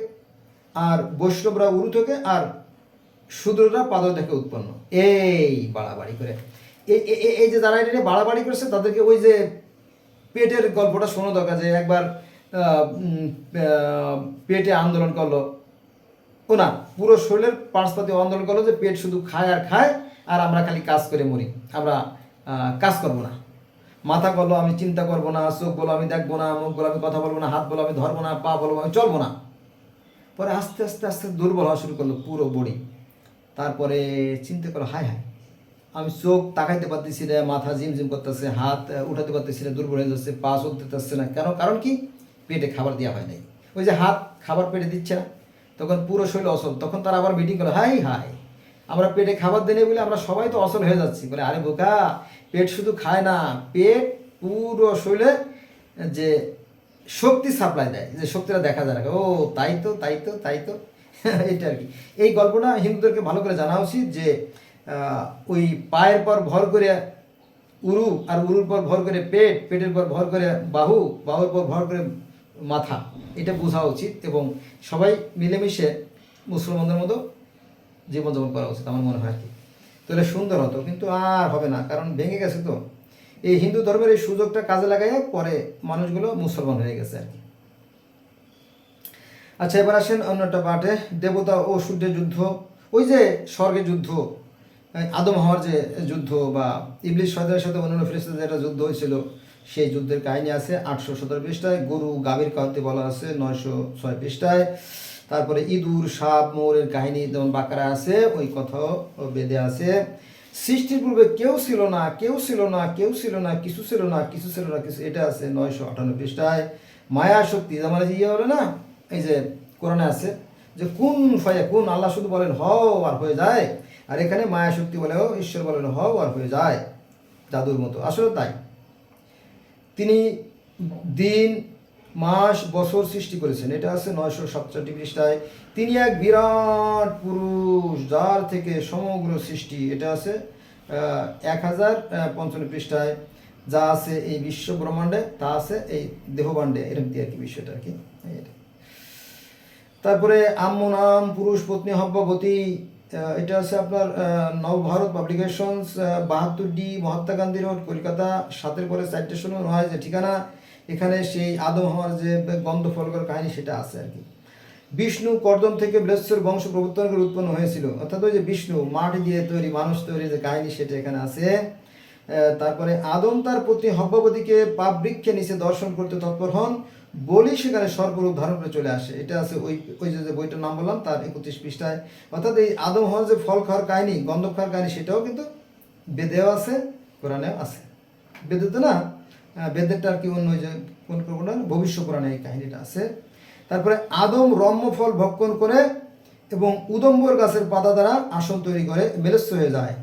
Speaker 1: আর বৈষ্ণবরা উরু থেকে, আর শূদ্ররা পাদ থেকে উৎপন্ন। এই বাড়াবাড়ি করে এই যে যারা এটা নিয়ে বাড়াবাড়ি করেছে, তাদেরকে ওই যে পেটের গল্পটা শোনা দরকার, যে একবার পেটে আন্দোলন করলো, ও না, পুরো শরীরের পার্শ্বপাতি আন্দোলন করলো যে পেট শুধু খায় আর খায়, আর আমরা খালি কাজ করে মরি, আমরা কাজ করবো না। মাথা বললো আমি চিন্তা করবো না, চোখ বলো আমি দেখবো না, মুখ বলো আমি কথা বলবো না, হাত বলো আমি ধরবো না, পা বলবো আমি চলবো না। পরে আস্তে আস্তে আস্তে দুর্বল হওয়া শুরু করলো পুরো বডি। তারপরে চিন্তা করলো হায় হায়, আমি চোখ তাকাইতে পারতেছি না, মাথা ঝিমঝিম করতেছে, হাত উঠাতে পারতেছি না, দুর্বল হয়ে যাচ্ছে, পা চলতে পারছে না। কেন? কারণ কি? পেটে খাবার দেওয়া হয় নাই। ওই যে হাত খাবার পেটে দিচ্ছে না, তখন পুরো শরীর অচল। তখন তারা আবার মিটিং করলো, হাই হাই আমরা পেটে খাবার দেনে বলে আমরা সবাই তো অচল হয়ে যাচ্ছি। বলে আরে বোকা, পেট শুধু খায় না, পেট পুরো শরীরে যে শক্তি সাপ্লাই দেয়, যে শক্তিটা দেখা যায় না। ও তাই তো তাই তো তাই তো এটা আর কি। এই গল্পটা হিন্দুদেরকে ভালো করে জানা উচিত, যে ওই পায়ের পর ভর করে উরু, আর উরুর পর ভর করে পেট, পেটের পর ভর করে বাহু, বাহুর পর ভর করে মাথা, এটা বোঝা উচিত, এবং সবাই মিলেমিশে মুসলমানদের মতো জীবনযাপন করা উচিত আমার মনে হয় আর কি। তাহলে সুন্দর হতো, কিন্তু আর হবে না, কারণ ভেঙে গেছে তো। এই হিন্দু ধর্মের এই সুযোগটা কাজে লাগাইয়া পরে মানুষগুলো মুসলমান হয়ে গেছে আর কি। আচ্ছা, এবার আসেন অন্য একটা পাঠে, দেবতা ও সূর্যের যুদ্ধ। ওই যে স্বর্গের যুদ্ধ, আদম হওয়ার যে যুদ্ধ, বা ইবলিস শয়তানের সাথে অন্যান্য ফেরেশতাদের একটা যুদ্ধ হয়েছিল, সেই যুদ্ধের কাহিনী আছে 817 পৃষ্ঠায়। গরু গাভীর কাহিনী বলা আছে 906 পৃষ্ঠায়। তারপরে ইঁদুর সাপ মৌরের কাহিনী যেমন বাকারা আছে, ওই কথাও বেদে আছে। সৃষ্টির পূর্বে কেউ ছিল না, কেউ ছিল না, কেউ ছিল না, কিছু ছিল না, কিছু ছিল না কিছু, এটা আছে 958 পৃষ্ঠায়। মায়া শক্তি যেমন ইয়ে হলো না, এই যে কোরআনে আছে যে কোন ফয়া কোন, আল্লাহ শুধু বলেন হও আর হয়ে যায়, আর এখানে মায়া শক্তি বলেও ঈশ্বর বলেন হও আর হয়ে যায়, জাদুর মতো। আসলে তাই, তিনি দিন মাস বছর সৃষ্টি করেছেন, এটা আছে 967 পৃষ্ঠায়। তিনি এক বিরাট পুরুষ, যার থেকে সমগ্র সৃষ্টি, এটা আছে 1055 পৃষ্ঠায়। যা আছে এই বিশ্ব ব্রহ্মাণ্ডে তা আছে এই দেহবাণ্ডে, এরকম আর কি বিষয়টা আর কি। তারপরে আম্মু নাম পুরুষ পত্নী হব্যবতী, এটা আছে আপনার Nababharat publications 72D Mahatma Gandhi road Kolkata 7-এর পরে 4টে শূন্য নয় যে ঠিকানা। এখানে সেই আদম হওয়ার যে গন্ধ ফলকর কাহিনী সেটা আছে আর কি। বিষ্ণু কর্দম থেকে বৃহস্পতির বংশ প্রবর্তন করে উৎপন্ন হয়েছিল, অর্থাৎ ওই যে বিষ্ণু মাটি দিয়ে তৈরি মানুষ তৈরি যে কাহিনী সেটা এখানে আছে। তারপরে আদম তার পত্নী হব্ববতীকে পাপ বৃক্ষে নিচে দর্শন করতে তৎপর হন, বলি সেখানে সর্বরূপ ধারণ করে চলে আসে। এটা আছে ওই ওই যে বইটার নাম বললাম তার 31 পৃষ্ঠায়। অর্থাৎ এই আদম হওয়ার যে ফল খাওয়ার কাহিনী, গন্ধব খাওয়ার কাহিনী, সেটাও কিন্তু বেদেও আছে, কোরআনেও আছে। বেদে তো না, বেদেরটা আর কি অন্য যে কোন কোরআন, ভবিষ্য পুরাণে এই কাহিনীটা আছে। তারপরে আদম রম্য ফল ভক্ষণ করে এবং উদম্বর গাছের পাতা দ্বারা আসন তৈরি করে মেলস্য হয়ে যায়।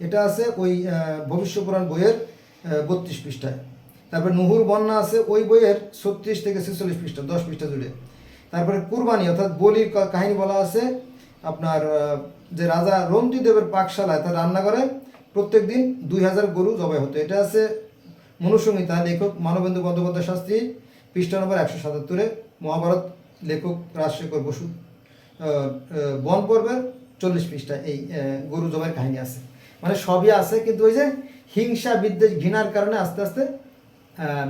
Speaker 1: এটা আছে ওই ভবিষ্য পুরাণ বইয়ের 32 পৃষ্ঠায়। তারপরে নুহুর বন্যা আছে ওই বইয়ের 36 থেকে 46 পৃষ্ঠা, 10 পৃষ্ঠা জুড়ে। তারপরে কুরবানি অর্থাৎ বলির কাহিনী বলা আছে আপনার যে রাজা রন্তিদেবের পাকশালায় তার রান্নাঘরে প্রত্যেক দিন 2000 গরু জবাই হতো। এটা আছে মনুসংহিতা, লেখক মানবেন্দু বন্দ্যোপাধ্যায় শাস্ত্রী, পৃষ্ঠা নম্বর 177-এ। মহাভারত, লেখক রাজশেখর বসু, বন পর্বের 40 পৃষ্ঠায় এই গরু জবাইয়ের কাহিনী আছে। মানে সবই আছে, কিন্তু ওই যে হিংসা বিদ্বেষ ঘৃণার কারণে আস্তে আস্তে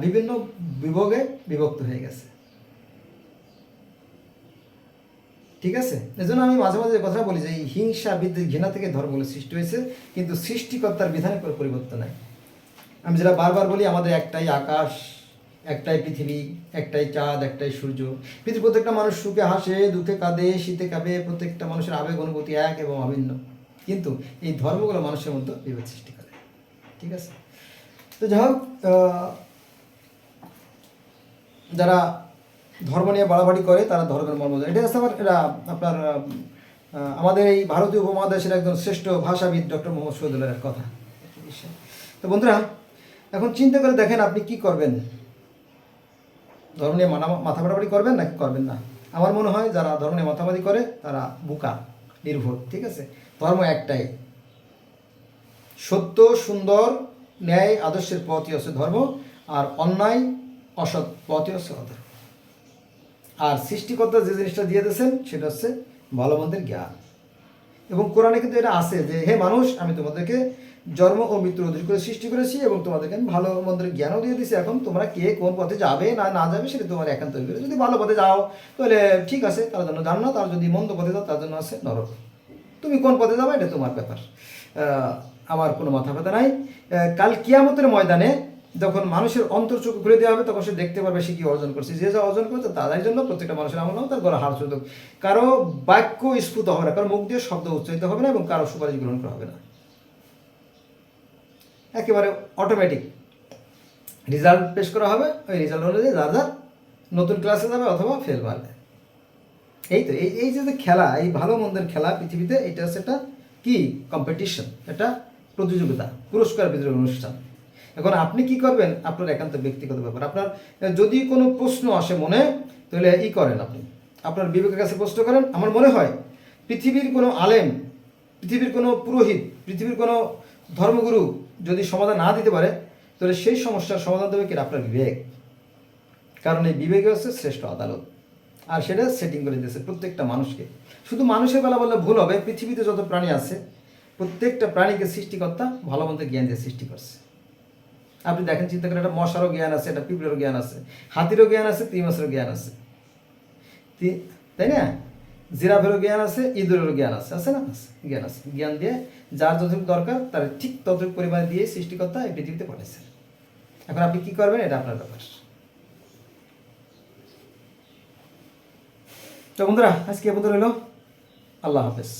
Speaker 1: বিভিন্ন বিভাগে বিভক্ত হয়ে গেছে। ঠিক আছে, এজন্য আমি মাঝে মাঝে কথা বলি যে এই হিংসা বিদ্বেষ ঘৃণা থেকে ধর্মগুলো সৃষ্টি হয়েছে, কিন্তু সৃষ্টিকর্তার বিধানে কোনো পরিবর্তন নাই। আমি যেটা বারবার বলি, আমাদের একটাই আকাশ, একটাই পৃথিবী, একটাই চাঁদ, একটাই সূর্য। পৃথিবীর প্রত্যেকটা মানুষ সুখে হাসে, দুঃখে কাঁদে, শীতে কাঁপে, প্রত্যেকটা মানুষের আবেগ অনুভূতি এক এবং অভিন্ন। কিন্তু এই ধর্মগুলো মানুষের মধ্যে বিভেদ সৃষ্টি করে। ঠিক আছে, তো যাই হোক, যারা ধর্ম নিয়ে বাড়াবাড়ি করে তারা ধর্মের মর্ম জানে। এটা হচ্ছে আমার এরা আপনার আমাদের এই ভারতীয় উপমহাদেশের একজন শ্রেষ্ঠ ভাষাবিদ ডক্টর মোহাম্মদ শহীদুল্লাহের কথা। তো বন্ধুরা, এখন চিন্তা করে দেখেন আপনি কি করবেন, ধর্ম নিয়ে মাথা বাড়াবাড়ি করবেন নাকি করবেন না। আমার মনে হয় যারা ধর্ম নিয়ে মাথাবাড়ি করে তারা বোকা, নির্ভুল। ঠিক আছে, ধর্ম একটাই, সত্য সুন্দর ন্যায় আদর্শের পথই হচ্ছে ধর্ম, আর অন্যায় অসৎ পথই হচ্ছে অধর্ম। আর সৃষ্টিকর্তা যে জিনিসটা দিয়ে দিয়েছেন সেটা হচ্ছে ভালো মন্দের জ্ঞান। এবং কোরআনে কিন্তু এটা আছে যে হে মানুষ, আমি তোমাদেরকে জন্ম ও মৃত্যুর অধিক করে সৃষ্টি করেছি এবং তোমাদেরকে আমি ভালো মন্দের জ্ঞানও দিয়ে দিয়েছি। এখন তোমরা কে কোন পথে যাবে না না যাবে সেটা তোমার একান্ত তৈরি করে। যদি ভালো পথে যাও তাহলে ঠিক আছে, তার জন্য জান্নাত, আর যদি মন্দ পথে যাও তার জন্য আছে নরক। তুমি কোন পথে যাবে এটা তোমার ব্যাপার, আমার কোনো মাথা ব্যথা নাই। কাল কিয়ামতের ময়দানে যখন মানুষের অন্তর্চোখ খুলে দেওয়া হবে তখন সে দেখতে পারবে সে কি অর্জন করছে। যে যা অর্জন করছে তাদের জন্য প্রত্যেকটা মানুষের আমল নামা তার গলা হার চলতে, কারো বাক্য স্ফুত হবে না, কারো মুখ দিয়ে শব্দ উচ্চারিত হবে না এবং কারো সুপারিশ গ্রহণ করা হবে না। একেবারে অটোমেটিক রেজাল্ট পেশ করা হবে, ওই রেজাল্ট অনুযায়ী যার যার নতুন ক্লাসে যাবে অথবা ফেল মারবে। এই তো এই যে খেলা, এই ভালো মন্দের খেলা পৃথিবীতে, এটা হচ্ছে একটা কি কম্পিটিশন, এটা প্রতিযোগিতা, পুরস্কার বিতরণ অনুষ্ঠান। এখন আপনি কি করবেন আপনার একান্ত ব্যক্তিগত ব্যাপার। আপনার যদি কোনো প্রশ্ন আসে মনে, তাহলে করেন, আপনি আপনার বিবেকের কাছে প্রশ্ন করেন। আমার মনে হয় পৃথিবীর কোনো আলেম, পৃথিবীর কোনো পুরোহিত, পৃথিবীর কোনো ধর্মগুরু যদি সমাধান না দিতে পারে, তাহলে সেই সমস্যার সমাধান দেবে কি আপনার বিবেক। কারণ এই বিবেক হচ্ছে শ্রেষ্ঠ আদালত, আর সেটা সেটিং করে দিয়েছে প্রত্যেকটা মানুষকে। শুধু মানুষের বেলা বললে ভুল হবে, পৃথিবীতে যত প্রাণী আছে প্রত্যেকটা প্রাণীকে সৃষ্টিকর্তা ভালো মন্দ জ্ঞান দিয়ে সৃষ্টি করছে। আপনি দেখেন, চিন্তা করেন, একটা মশারও জ্ঞান আছে, একটা পিঁপড়েরও জ্ঞান আছে, হাতিরও জ্ঞান আছে, তিন মাসেরও জ্ঞান আছে, তাই না? জিরাফেরও জ্ঞান আছে, ইঁদুরেরও জ্ঞান আছে, আছে না? জ্ঞান আছে। জ্ঞান দিয়ে যার যতটুকু দরকার তার ঠিক ততটুকু পরিমাণে দিয়ে সৃষ্টিকর্তা এই পৃথিবীতে পাঠাইছে। এখন আপনি কি করবেন এটা আপনার ব্যাপার। তো বন্ধুরা, আজকে এ পর্যন্ত রইল। আল্লাহ হাফেজ।